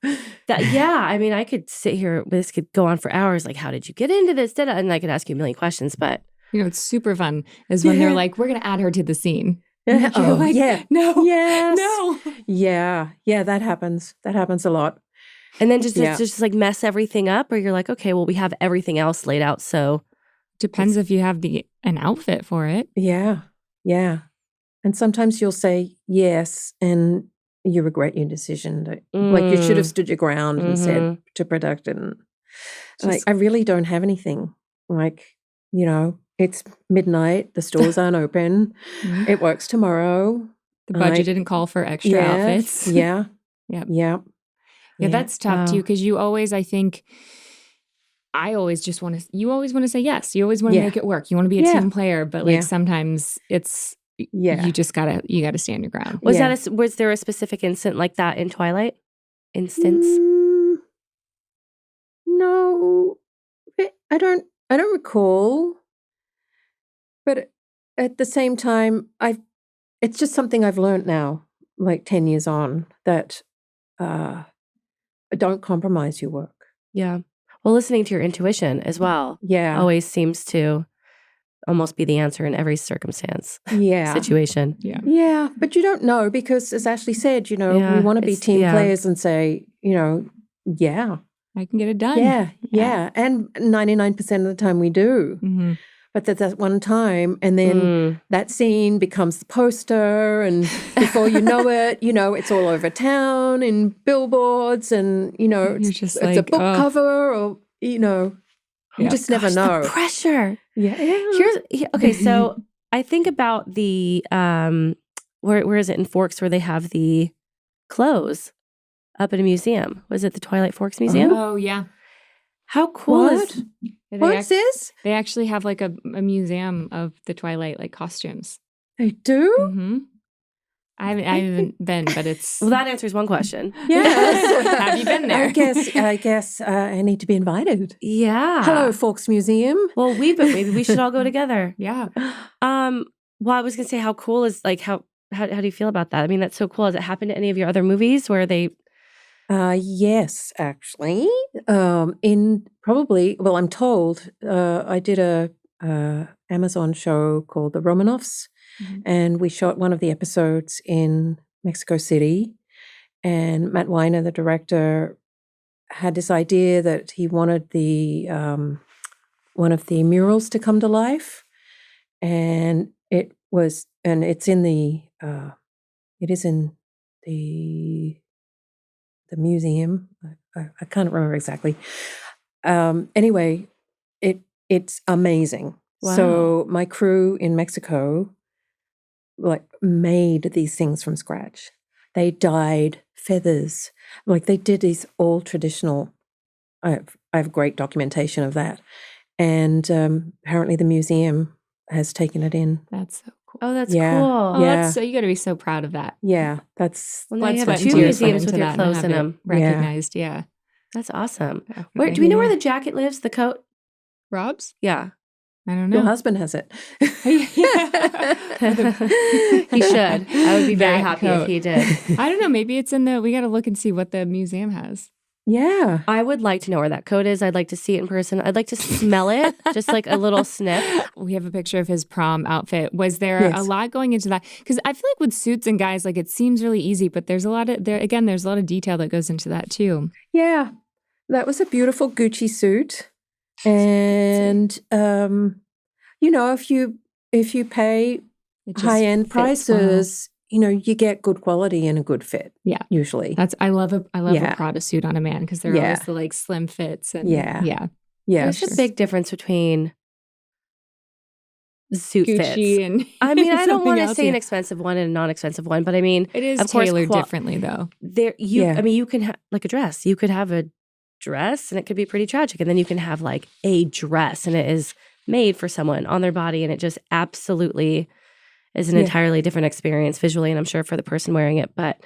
I mean, I could sit here, this could go on for hours. Like, how did you get into this? And I could ask you a million questions, but. It's super fun is when they're like, we're going to add her to the scene. Yeah. You're like, yeah. No. Yes. No. Yeah. Yeah, that happens. That happens a lot. And then just like mess everything up, or you're like, okay, well, we have everything else laid out, so. Depends if you have an outfit for it. Yeah. Yeah. And sometimes you'll say yes, and you regret your decision. Like you should have stood your ground and said to production, like, I really don't have anything. Like, it's midnight, the stores aren't open, it works tomorrow. The budget didn't call for extra outfits. Yeah. Yep. Yeah. Yeah, that's tough too, because you always, I think, you always want to say yes. You always want to make it work. You want to be a team player, but like sometimes it's, you just gotta stand your ground. Was there a specific incident like that in Twilight? No, I don't recall. But at the same time, it's just something I've learned now, like 10 years on, that don't compromise your work. Yeah. Well, listening to your intuition as well. Yeah. Always seems to almost be the answer in every circumstance. Yeah. Situation. Yeah. Yeah. But you don't know, because as Ashley said, we want to be team players and say, yeah. I can get it done. Yeah. And 99% of the time we do. Mm-hmm. But there's that one time, and then that scene becomes the poster, and before you know it, it's all over town in billboards, and it's a book cover, or you just never know. The pressure. Yeah. Okay. So I think about the where is it in Forks where they have the clothes up at a museum? Was it the Twilight Forks Museum? Oh yeah. How cool is What's this? They actually have like a museum of the Twilight like costumes. They do? Mm-hmm. I haven't been, but it's well. That answers one question. Yes. Have you been there? I guess I need to be invited. Yeah. Hello, Forks Museum. Well, maybe we should all go together. Yeah. Well, I was gonna say, how cool is like how do you feel about that? I mean, that's so cool. Has it happened to any of your other movies where they? Yes, actually. I'm told, I did a Amazon show called The Romanovs, and we shot one of the episodes in Mexico City. And Matt Weiner, the director, had this idea that he wanted the one of the murals to come to life, and it is in the museum. I can't remember exactly. Anyway, it's amazing. Wow. So my crew in Mexico made these things from scratch. They dyed feathers. They did these all traditional. I have great documentation of that. And apparently the museum has taken it in. That's so cool. Oh, that's cool. Oh, Yeah. that's so you got to be so proud of that. Yeah, that's Well, Blood, now you sweat, have and two tears went museums into with your that and clothes have in it them. recognized. Yeah. That's awesome. Definitely. Where do we know where the jacket lives? The coat? Rob's? Yeah. I don't your know. husband has it. He should. I would be very That happy coat. if he did. I don't know. Maybe it's in we got to look and see what the museum has. Yeah. I would like to know where that coat is. I'd like to see it in person. I'd like to smell it, just like a little sniff. We have a picture of his prom outfit. Was there a lot going into that? Because I feel like with suits and guys, it seems really easy, but there's a lot of there's a lot of detail that goes into that too. Yeah. That was a beautiful Gucci suit. And if you pay It just high-end fits well. prices, you get good quality and a good fit. Yeah. Usually. I love a Prada suit on a man because they're always the slim fits and Yeah. yeah. Yeah. There's a big difference between suit Gucci fits. and I mean, I don't something want to else, say yeah. an expensive one and a non-expensive one, but I mean, It is of course, tailored differently though. Yeah. I mean, you can have like a dress. You could have a dress and it could be pretty tragic. And then you can have like a dress and it is made for someone on their body. And it just absolutely is an Yeah. entirely different experience visually. And I'm sure for the person wearing it, but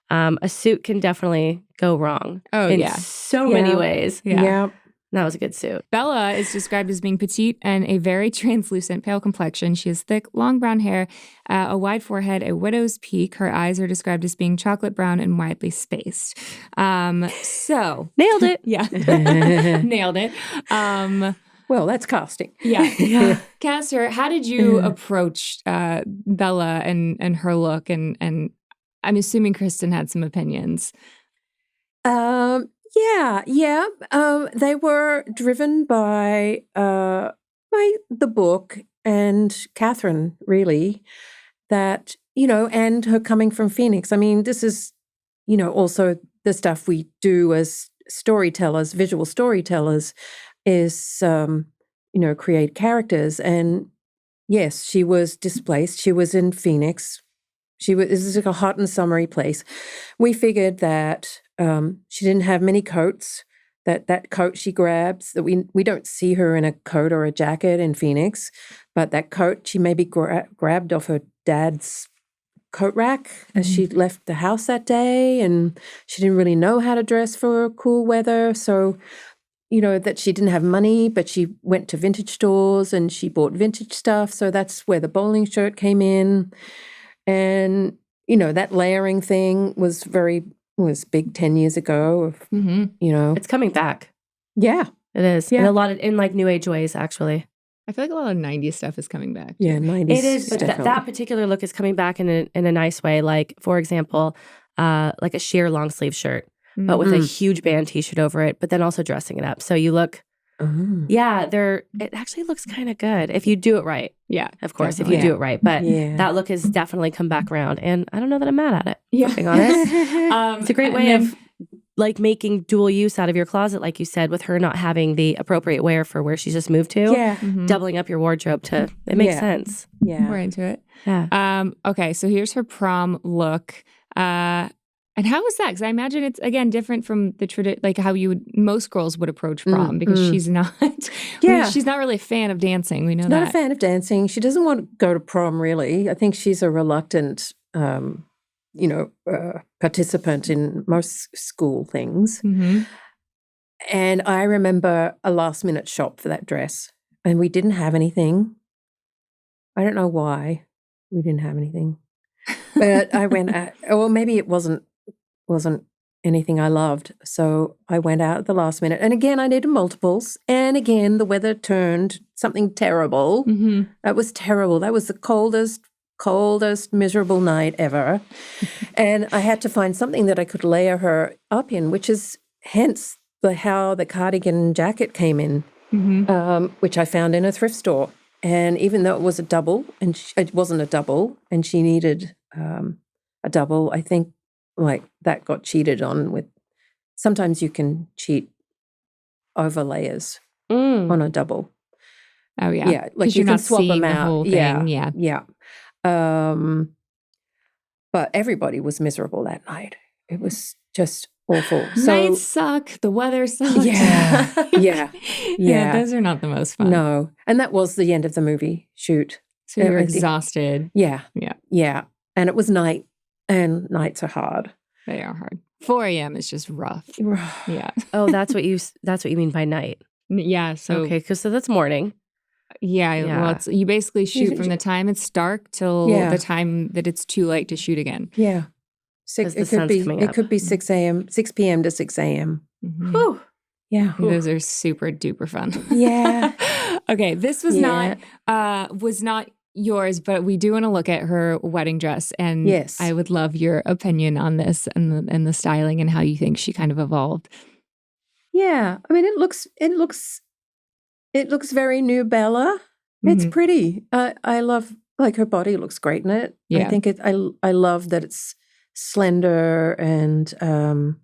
a suit can definitely go wrong in so many Yeah. ways. Yeah. Yeah. That was a good suit. Bella is described as being petite and a very translucent, pale complexion. She has thick, long brown hair, a wide forehead, a widow's peak. Her eyes are described as being chocolate brown and widely spaced. So Nailed it. yeah, nailed it. Well, that's casting. Yeah. Castor, how did you approach Bella and her look? And I'm assuming Kristen had some opinions. Yeah. They were driven by the book and Catherine, really, that, and her coming from Phoenix. I mean, this is, also the stuff we do as storytellers, visual storytellers, is, create characters. And yes, she was displaced. She was in Phoenix. This is like a hot and summery place. We figured that she didn't have many coats, that coat she grabs, that we don't see her in a coat or a jacket in Phoenix, but that coat she maybe grabbed off her dad's coat rack as she left the house that day, and she didn't really know how to dress for cool weather. So, that she didn't have money, but she went to vintage stores and she bought vintage stuff. So that's where the bowling shirt came in. And, that layering thing was big 10 years ago. It's coming back. Yeah. It is. Yeah. In a lot of, in like new age ways, actually. I feel like a lot of 90s stuff is coming back. Yeah, 90s. It is, but that particular look is coming back in a nice way. Like, for example, like a sheer long sleeve shirt, but with a huge band t-shirt over it, but then also dressing it up. So you look, it actually looks kind of good if you do it right. Yeah. Of course, definitely. if you do it right. But that look has definitely come back around. And I don't know that I'm mad at it, if I'm being honest. It's a great way of like making dual use out of your closet, like you said, with her not having the appropriate wear for where she's just moved to. Yeah. Doubling up your wardrobe it makes sense. Yeah. We're into it. Yeah. Okay, so here's her prom look. And how was that? Because I imagine it's, again, different from the like how most girls would approach prom, because she's not, she's not really a fan of dancing. We know that. Not a fan of dancing. She doesn't want to go to prom, really. I think she's a reluctant, participant in most school things. And I remember a last minute shop for that dress, and we didn't have anything. I don't know why we didn't have anything, but I went out, or maybe it wasn't anything I loved. So I went out at the last minute. And again, I needed multiples. And again, the weather turned something terrible. That was terrible. That was the coldest, miserable night ever. And I had to find something that I could layer her up in, which is hence how the cardigan jacket came in, which I found in a thrift store. And even though it was a double, and it wasn't a double, and she needed a double, I think like that got cheated on with. Sometimes you can cheat over layers on a double. Oh yeah, yeah, like you you're can not swap seeing them the out. whole thing. Yeah. But everybody was miserable that night. It was just awful. Nights suck. The weather sucks. Yeah. Those are not the most fun. No, and that was the end of the movie shoot. So you're exhausted. Yeah. And it was night, and nights are hard. They are hard. 4 a.m. is just rough. Yeah. Oh, that's what you mean by night. Yeah. So okay, so that's morning. Yeah. Well, you basically shoot from the time it's dark till the time that it's too late to shoot again. Yeah. It could be 6 p.m. to 6 a.m. Whew. Yeah. Those are super duper fun. Yeah. Okay. This was not yours, but we do want to look at her wedding dress, and yes, I would love your opinion on this and the styling and how you think she kind of evolved. Yeah, I mean, it looks very new Bella. It's pretty. I love, like, her body looks great in it. Yeah. I think I love that it's slender and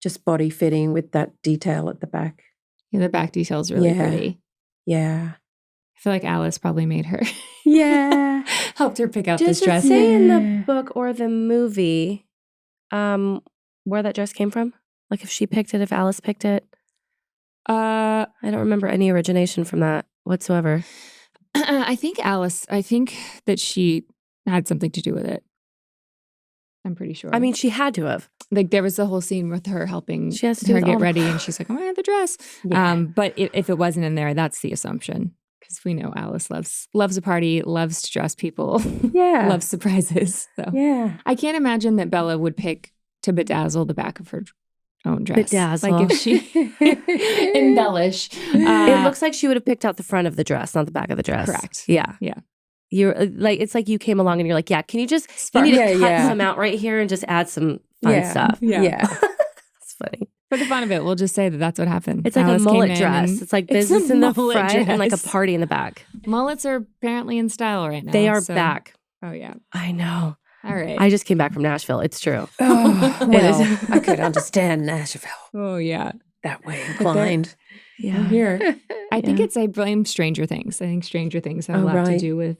just body fitting with that detail at the back. Yeah, the back detail is really pretty. Yeah. I feel like Alice probably made her. Yeah. Helped her pick out Does this it dress. say in Yeah. the book or the movie where that dress came from? Like if she picked it, if Alice picked it? I don't remember any origination from that whatsoever. I think that she had something to do with it. I'm pretty sure. I mean, she had to have. like there was the whole scene with her helping She has to do her with get all the ready, and she's like, "I'm gonna have the dress." Yeah. But if it wasn't in there, that's the assumption, because we know Alice loves a party, loves to dress people, Yeah. loves surprises. So Yeah. I can't imagine that Bella would pick to bedazzle the back of her own dress. Bedazzle. Like if she embellish. It looks like she would have picked out the front of the dress, not the back of the dress. Correct. Yeah. Yeah. You're like, it's like you came along and you're like, yeah, can you just, you need to Yeah, cut yeah. some out right here and just add some fun Yeah. stuff. Yeah. Yeah. It's funny. For the fun of it, we'll just say that that's what happened. It's like Alice a came mullet in dress. and- It's like It's business a in the mullet front and like a dress. party in the back. Mullets are apparently in style right now. They are so- back. Oh yeah. I know. All right. I just came back from Nashville. It's true. Oh, It well, is. I could understand Nashville oh yeah. that way they're- inclined. Yeah. Here. I think Yeah. I blame Stranger Things. I think Stranger Things have a Oh, lot to right. do with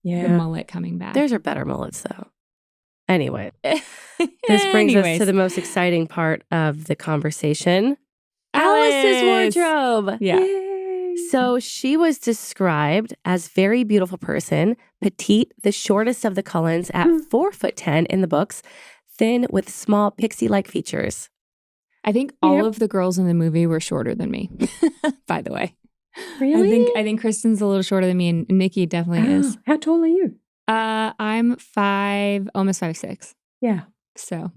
the Yeah. mullet coming back. Theirs are better mullets though. Anyway, this brings us to the most exciting part of the conversation. Alice's wardrobe. Yeah. Yay. So she was described as very beautiful person, petite, the shortest of the Cullens at 4'10" in the books, thin with small pixie-like features. I think all Yep. of the girls in the movie were shorter than me. By the way, Really? I think Kristen's a little shorter than me, and Nikki definitely is. Oh, how tall are you? I'm 5, almost 5'6". Yeah. So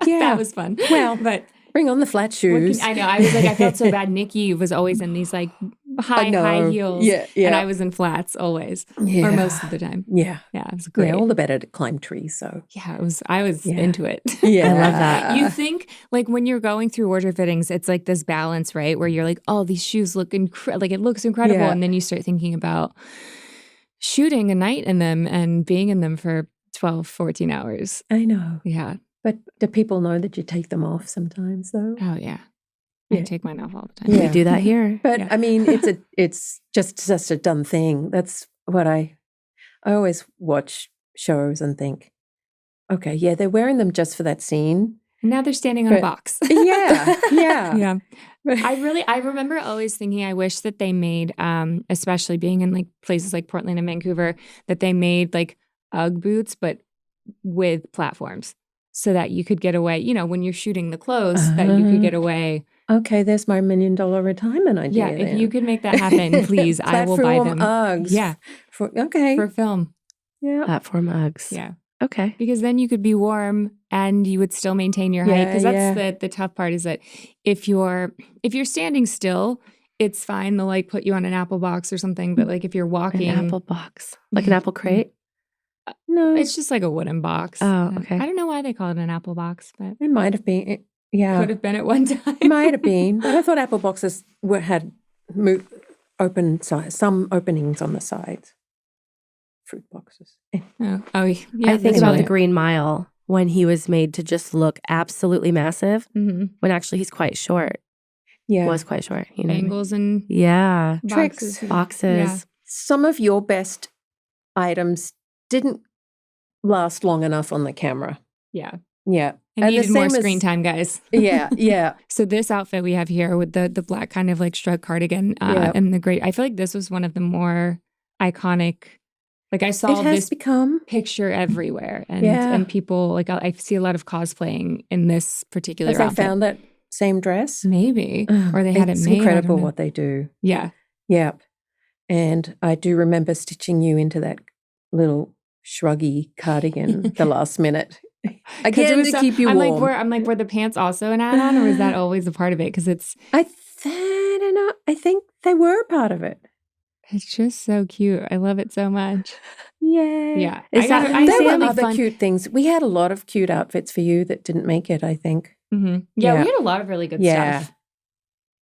Yeah. that was fun. Well, but Bring on the flat what shoes. I know I was like, I felt so bad. Nikki was always in these like I know. high heels, Yeah, yeah. and I was in flats always, Yeah. or most of the time. Yeah. Yeah, it was great. Yeah, all the better to climb trees, so. Yeah, I was Yeah. into it. Yeah. I love that. You think like when you're going through wardrobe fittings, it's like this balance, right? Where you're like, oh, these shoes look like it looks incredible. Yeah. And then you start thinking about shooting a night in them and being in them for 12, 14 hours. I know. Yeah. But do people know that you take them off sometimes, though? Oh, yeah. I Yeah. take mine off all the time. Yeah. We do that here. But Yeah. I mean, it's just a done thing. That's what I always watch shows and think, okay, yeah, they're wearing them just for that scene. And now they're standing on a But- box. Yeah, yeah. Yeah. I remember always thinking I wish that they made, especially being in like places like Portland and Vancouver, that they made like Ugg boots, but with platforms so that you could get away, when you're shooting the clothes, that you could get away. Okay, there's my $1 million retirement idea. Yeah. If then. you could make that happen, please, I will buy Platform them. Uggs. Yeah. Okay. For film. yeah. Platform Uggs. Yeah. Okay. Because then you could be warm and you would still maintain your height. Yeah, Because that's yeah. the tough part is that if you're standing still, it's fine. They'll like put you on an apple box or something. But like if you're An walking, apple box. Like an apple crate? No, it's just like a wooden box. Oh, okay. I don't know why they call it an apple box, but it might have been. Yeah, could have been at one time. it might have been. But I thought apple boxes had open sides, some openings on the sides. Fruit boxes. Oh, yeah. I think that's about really- the Green Mile when he was made to just look absolutely massive Mhm. when actually he's quite short. Yeah. Was quite short. You know? angles and Yeah. Tricks. boxes. Boxes. Some of your best items didn't last long enough on the camera. Yeah. Yeah. I And the needed more same as- screen time, guys. Yeah. Yeah. So this outfit we have here with the black kind of like strug cardigan Yeah. and the gray, I feel like this was one of the more iconic. Like I saw It has this become. picture everywhere, and Yeah. and people like I see a lot of cosplaying in this particular Have they outfit. found that same dress? Maybe, or they had it It's made. I don't incredible know. what they do. Yeah, Yep. And I do remember stitching you into that little shruggy cardigan the last minute. 'Cause it Again, was to so- keep you I'm warm. like, were the pants also an add-on, or was that always a part of it? Because it's I don't know. I think they were a part of it. just so cute. I love it so much. Yay. Yeah, Is I got that- I There see were it'd be other fun. cute things. We had a lot of cute outfits for you that didn't make it, I think. Yeah, Yeah. we had a lot of really good Yeah. stuff.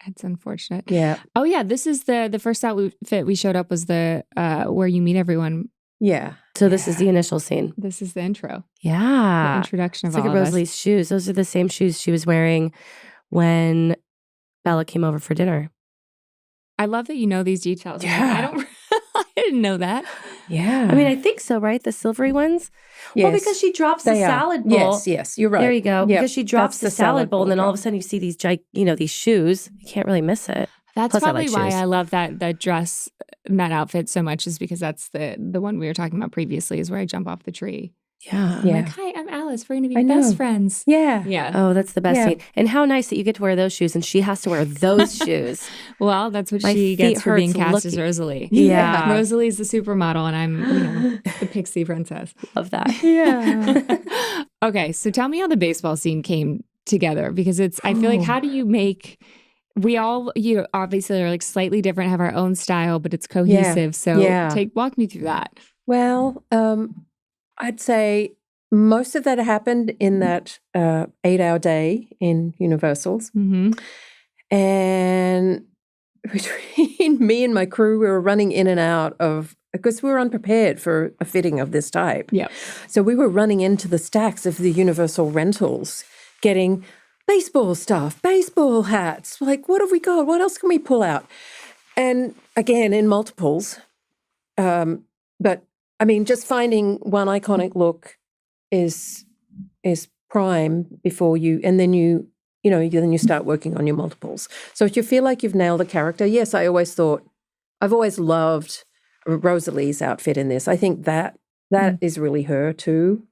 It's unfortunate. Yeah. Oh yeah, this is the first outfit we showed up was the where you meet everyone. Yeah. So this is the initial scene. This is the intro, the Yeah. introduction It's of like all at of us. Rosalie's shoes. Those are the same shoes she was wearing when Bella came over for dinner. I love that you know these details. I'm like, Yeah. I don't. didn't know that. Yeah. I mean, I think so, right? The silvery ones? yes. Well, because she drops the They are. salad bowl. Yes, you're right. There you go. Yep, Because she drops that's the salad bowl, and then all of a drop. sudden you see these, these shoes. You can't really miss it. That's Plus, I probably like why shoes. I love that dress and that outfit so much, is because that's the one we were talking about previously, is where I jump off the tree. Yeah. I'm Yeah. like, hi, I'm Alice. We're going to I be know. best friends. Yeah. Yeah. Oh, that's the best Yeah. scene. And how nice that you get to wear those shoes and she has to wear those shoes. Well, that's what My she feet gets for being hurts cast as looking- Rosalie. Yeah. Rosalie's the supermodel, and I'm the pixie princess. Love that. Yeah. Okay, so tell me how the baseball scene came together, because I feel like, how do you make, we all, obviously are like slightly different, have our own style, but it's cohesive. So walk me through that. Well, I'd say most of that happened in that 8-hour day in Universal's. Mm-hmm. And between me and my crew, we were running in and out of, because we were unprepared for a fitting of this type. Yeah. So we were running into the stacks of the Universal rentals, getting baseball stuff, baseball hats. Like, what have we got? What else can we pull out? And again, in multiples. But I mean, just finding one iconic look is prime before you, and then then you start working on your multiples. So if you feel like you've nailed a character, yes, I've always loved Rosalie's outfit in this. I think that is really her too,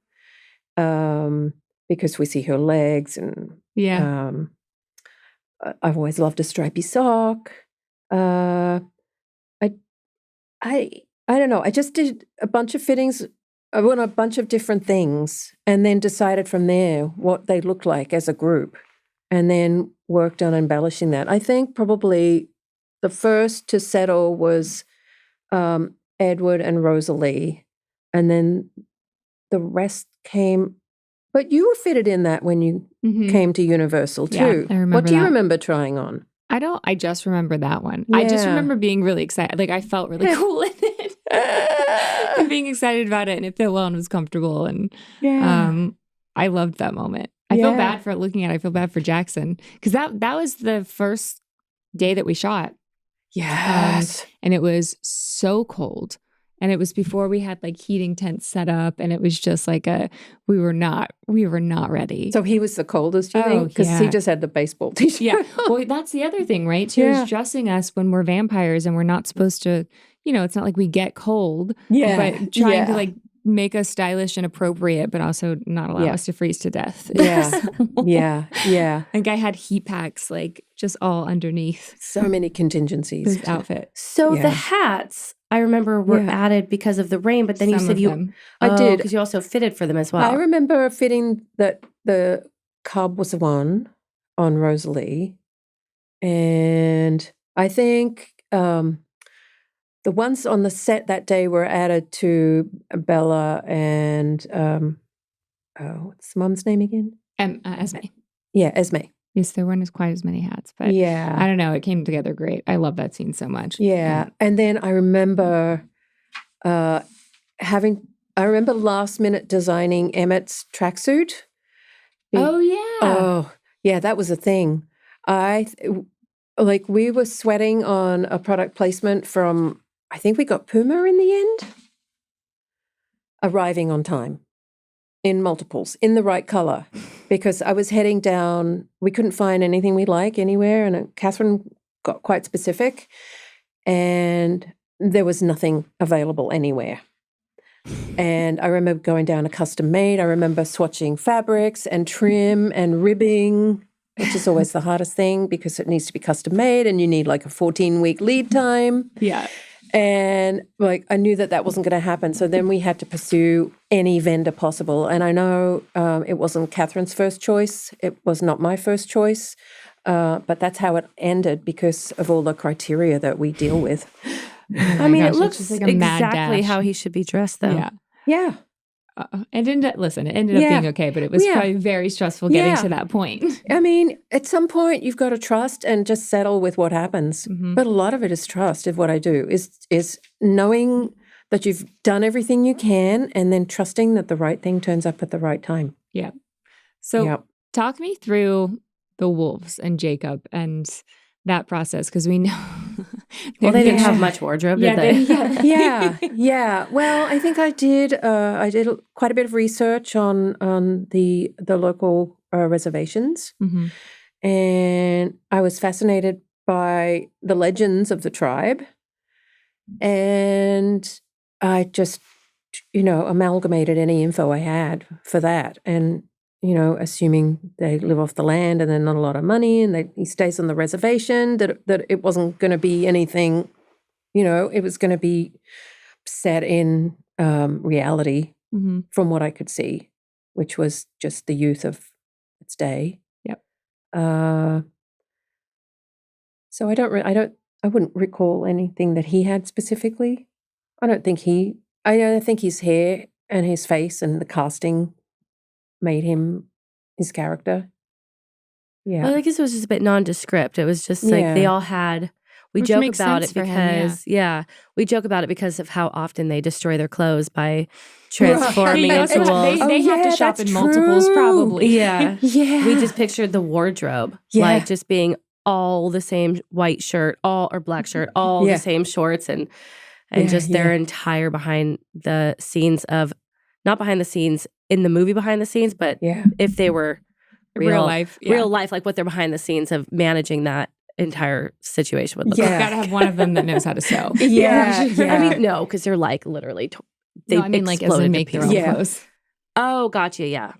because we see her legs, and I've always loved a stripy sock. I don't know. I just did a bunch of fittings. I went a bunch of different things, and then decided from there what they looked like as a group, and then worked on embellishing that. I think probably the first to settle was Edward and Rosalie, and then the rest came. But you were fitted in that when you came to Universal too. I remember what do you that. remember trying on? I just remember that one. I just remember being really excited. Like, I felt really cool in it. And being excited about it, and it fit well and was comfortable. And I loved that moment. I feel bad for looking at it. I feel bad for Jackson, because that was the first day that we shot. Yes. And it was so cold. And it was before we had like heating tents set up, and it was just like we were not ready. So he was the coldest, you think? Because he just had the baseball t-shirt. Yeah. Well, that's the other thing, right? She was dressing us when we're vampires, and we're not supposed to, it's not like we get cold. Yeah. But trying to like make us stylish and appropriate, but also not allow us to freeze to death. Yeah. Yeah. Like, I had heat packs like just all underneath So many contingencies. this outfit. So the hats, I remember, were added because of the rain, but then you said I did. because you also fitted for them as well. I remember fitting that the cub was the one on Rosalie, and I think the ones on the set that day were added to Bella and what's the mum's name again? Esme. Yeah, Esme. Yes, there weren't quite as many hats, but I don't know. It came together great. I love that scene so much. Yeah. And then I remember I remember last minute designing Emmett's tracksuit. Oh, yeah. Oh, yeah, that was a thing. We were sweating on a product placement from, I think we got Puma in the end, arriving on time in multiples, in the right color, because I was heading down, we couldn't find anything we like anywhere, and Catherine got quite specific, and there was nothing available anywhere. And I remember going down to custom made. I remember swatching fabrics and trim and ribbing, which is always the hardest thing because it needs to be custom made and you need like a 14-week lead time. Yeah. And like I knew that wasn't going to happen. So then we had to pursue any vendor possible. And I know it wasn't Catherine's first choice. It was not my first choice. But that's how it ended because of all the criteria that we deal with. I mean, gosh, it looks like a mad exactly dash. how he should be dressed, though. Yeah. Yeah. It ended up being okay, but it was probably very stressful getting to that point. I mean, at some point you've got to trust and just settle with what happens. Mm-hmm. But a lot of it is trust of what I do, is knowing that you've done everything you can and then trusting that the right thing turns up at the right time. Yeah. So talk me through the wolves and Jacob and that process, because we know Well, they didn't have Yeah. much wardrobe, Yeah, did they? Yeah. Well, I think I did. I did quite a bit of research on the local reservations, hmm and I was fascinated by the legends of the tribe, and I just, amalgamated any info I had for that, and assuming they live off the land and they're not a lot of money, and he stays on the reservation, that it wasn't going to be anything. It was going to be set in reality hmm from what I could see, which was just the youth of its day. Yep. So I wouldn't recall anything that he had specifically. I don't think I think his hair and his face and the casting made him his character. Yeah. Well, I guess it was just a bit nondescript. It was just like they Yeah. all had. We Which joke makes about sense it for him, because we joke about it because of how often they destroy their clothes by transforming Right. into wolves. They have to shop that's in multiples, true. probably. Yeah. Yeah. We just pictured the wardrobe like just being all the same white shirt, or black shirt, all Yeah. the same shorts, and Yeah, just their yeah. entire behind the scenes of, not behind the scenes in the movie behind the scenes, but Yeah. if they were Real life. Yeah. real life, like what they're behind the scenes of managing that entire situation would look Yeah. like. You've got to have one of them that knows how to sew. Yeah. I mean, no, because they're like literally, they No, I mean, like, as exploded in to make their pieces. own Yeah. clothes. Oh, gotcha. Yeah,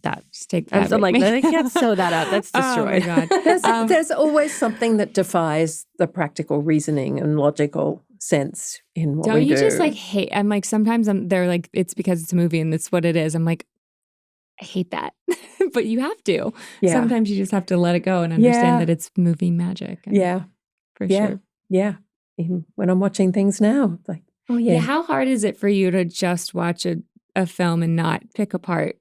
that. Just take that. I'm like, I can't sew that up. That's destroyed. Oh my God. There's always something that defies the practical reasoning and logical sense in what Don't we you do. just like hate? I'm like, sometimes they're like, it's because it's a movie and that's what it is. I'm like, I hate that. But you have to. Yeah. Sometimes you just have to let it go and understand Yeah. that it's movie magic. And Yeah. For Yeah. sure. Yeah. Even when I'm watching things now, it's like, oh Yeah. yeah. How hard is it for you to just watch a film and not pick apart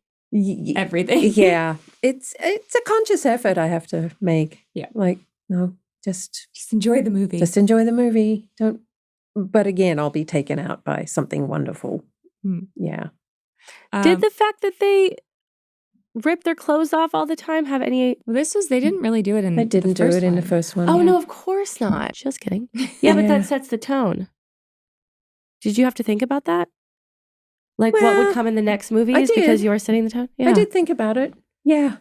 everything? Yeah. It's a conscious effort I have to make. Yeah. Like, no, just enjoy the movie. Just enjoy the movie. But again, I'll be taken out by something wonderful. Yeah. Did the fact that they rip their clothes off all the time have any? Well, they didn't really do it in. They didn't do it in the first one. Oh no, of course not. Just kidding. Yeah, but that sets the tone. Did you have to think about that? Like what would come in the next movies because you were setting the tone? Yeah. I did think about it. Yeah.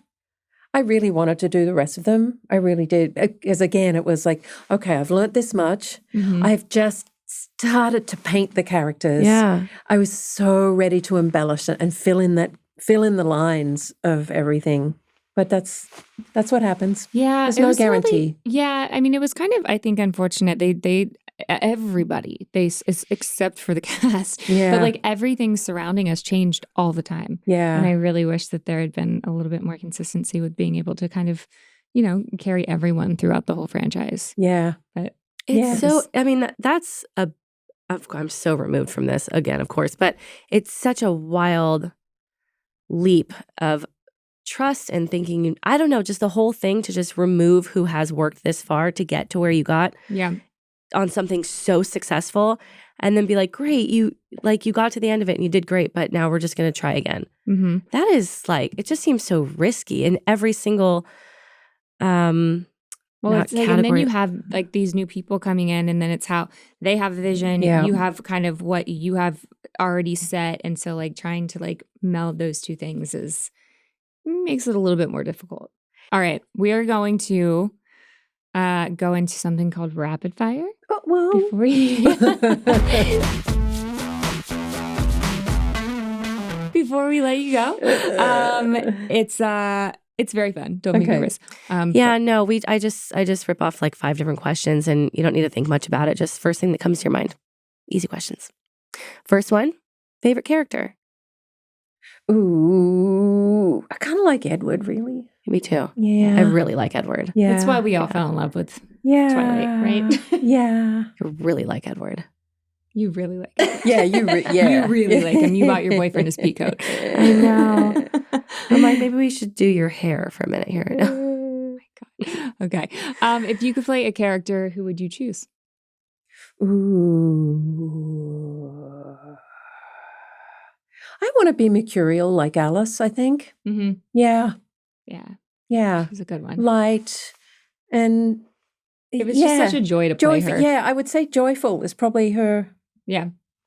I really wanted to do the rest of them. I really did. Because again, it was like, okay, I've learned this much. I've just started to paint the characters. Yeah. I was so ready to embellish it and fill in the lines of everything. But that's what happens. Yeah. There's it no was really- guarantee. yeah. I mean, it was kind of, I think, unfortunate. Everybody, except for the cast. Yeah. But like everything surrounding us changed all the time. Yeah. And I really wish that there had been a little bit more consistency with being able to kind of, carry everyone throughout the whole franchise. Yeah. But It's so, I mean, that's I'm so removed from this again, of course, but it's such a wild leap of trust and thinking, I don't know, just the whole thing to just remove who has worked this far to get to where you got on something so successful and then be like, great, you got to the end of it and you did great, but now we're just going to try again. That is like, it just seems so risky in every single well, it's like, and then you have like these new people coming in, and then it's how they have vision. Yeah. You have kind of what you have already set, and so like trying to like meld those two things makes it a little bit more difficult. All right, we are going to go into something called rapid fire. Oh, well. Before we let you go, it's very fun. Don't be nervous. Yeah, no, I just rip off like 5 different questions and you don't need to think much about it. Just first thing that comes to your mind. Easy questions. First one, favorite character? Ooh, I kind of like Edward, really. Me too. Yeah. I really like Edward. Yeah. That's why we all fell in love with Twilight, right? Yeah. I really like Edward. You really like him. Yeah, you really like him. You bought your boyfriend his peacoat. I know. I'm like, maybe we should do your hair for a minute here. Oh my God. Okay. If you could play a character, who would you choose? Ooh. I want to be mercurial like Alice, I think. Mm-hmm. Yeah. Yeah. Yeah. She's a good one. Light and It was just such a joy to play her. Yeah, I would say joyful is probably her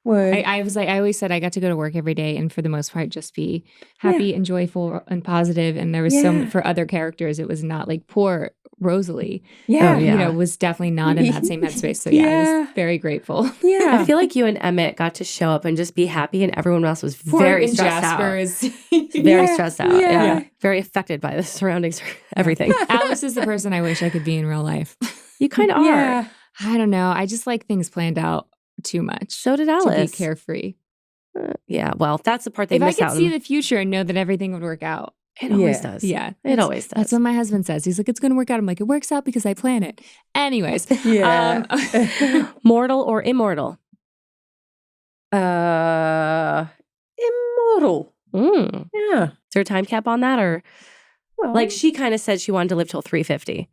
word. I was like, I always said I got to go to work every day and for the most part just be happy and joyful and positive. And there was for other characters, it was not like poor Rosalie. Was definitely not in that same headspace. So I was very grateful. I feel like you and Emmett got to show up and just be happy, and everyone else was very stressed out. Very stressed out. Yeah. Very affected by the surroundings, everything. Alice is the person I wish I could be in real life. You kind of are. Yeah. I don't know. I just like things planned out too much. So did Alice. To be carefree. Well, that's the part they if miss out. If I could see the future and know that everything would work out. It always does. Yeah. It always does. That's what my husband says. He's like, it's going to work out. I'm like, it works out because I plan it. Anyways. Mortal or immortal? Immortal. Yeah. Is there a time cap on that? Or like she kind of said she wanted to live till 350.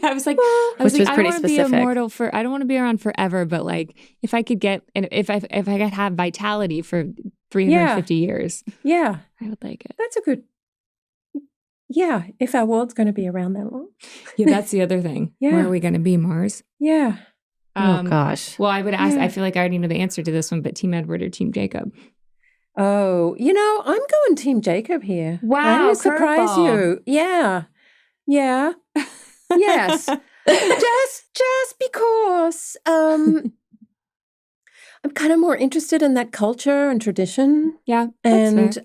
I was like, I don't want to be immortal I don't want to be around forever, but like if I could get, and if I could have vitality for 350 years. Yeah. I would like it. That's a good, if our world's going to be around that long. Yeah, that's the other thing. Where are we going to be, Mars? Yeah. Oh, gosh. Well, I would ask, I feel like I already know the answer to this one, but Team Edward or Team Jacob? Oh, I'm going Team Jacob here. Wow. I'm going to surprise you. Yeah. Yeah. Yes. just because I'm kind of more interested in that culture and tradition. Yeah. And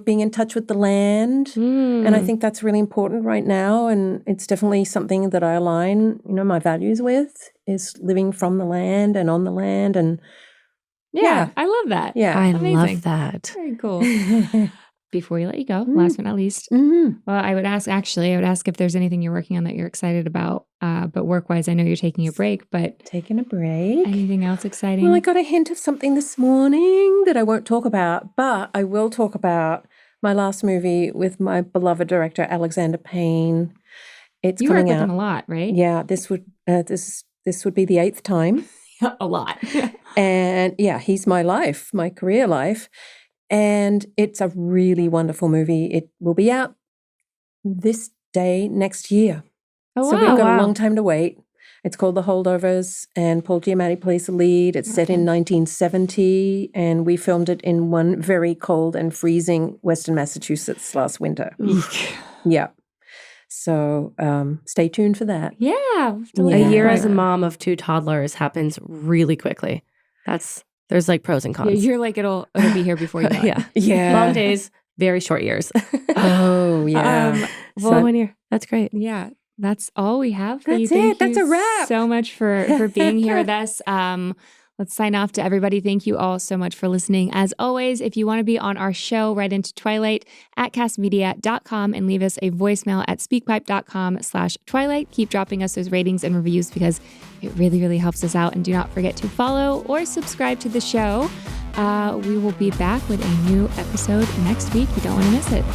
being in touch with the land. And I think that's really important right now. And it's definitely something that I align, my values with, is living from the land and on the land. And I love that. Yeah. I amazing. love that. Very cool. Before we let you go, last but not least, well, I would ask if there's anything you're working on that you're excited about, but work-wise, I know you're taking a break, but... Taking a break. Anything else exciting? Well, I got a hint of something this morning that I won't talk about, but I will talk about my last movie with my beloved director, Alexander Payne. It's coming out. You work with him a lot, right? Yeah, this would be the 8th time. A lot. And he's my life, my career life. And it's a really wonderful movie. It will be out this day next year. Oh, so wow. we've got a long time to wait. It's called The Holdovers, and Paul Giamatti plays the lead. It's set in 1970, and we filmed it in one very cold and freezing Western Massachusetts last winter. Yeah. So stay tuned for that. Yeah. A year as a mom of 2 toddlers happens really quickly. There's like pros and cons. Yeah, you're like, it'll be here before you know it. Yeah. Long days, very short years. Oh, yeah. Well, 1 year. That's great. Yeah. That's all we have for you. That's it. That's a wrap. So much for being here with us. Let's sign off to everybody. Thank you all so much for listening. As always, if you want to be on our show, write into Twilight at castmedia.com and leave us a voicemail at speakpipe.com/Twilight. Keep dropping us those ratings and reviews because it really, really helps us out. And do not forget to follow or subscribe to the show. We will be back with a new episode next week. You don't want to miss it.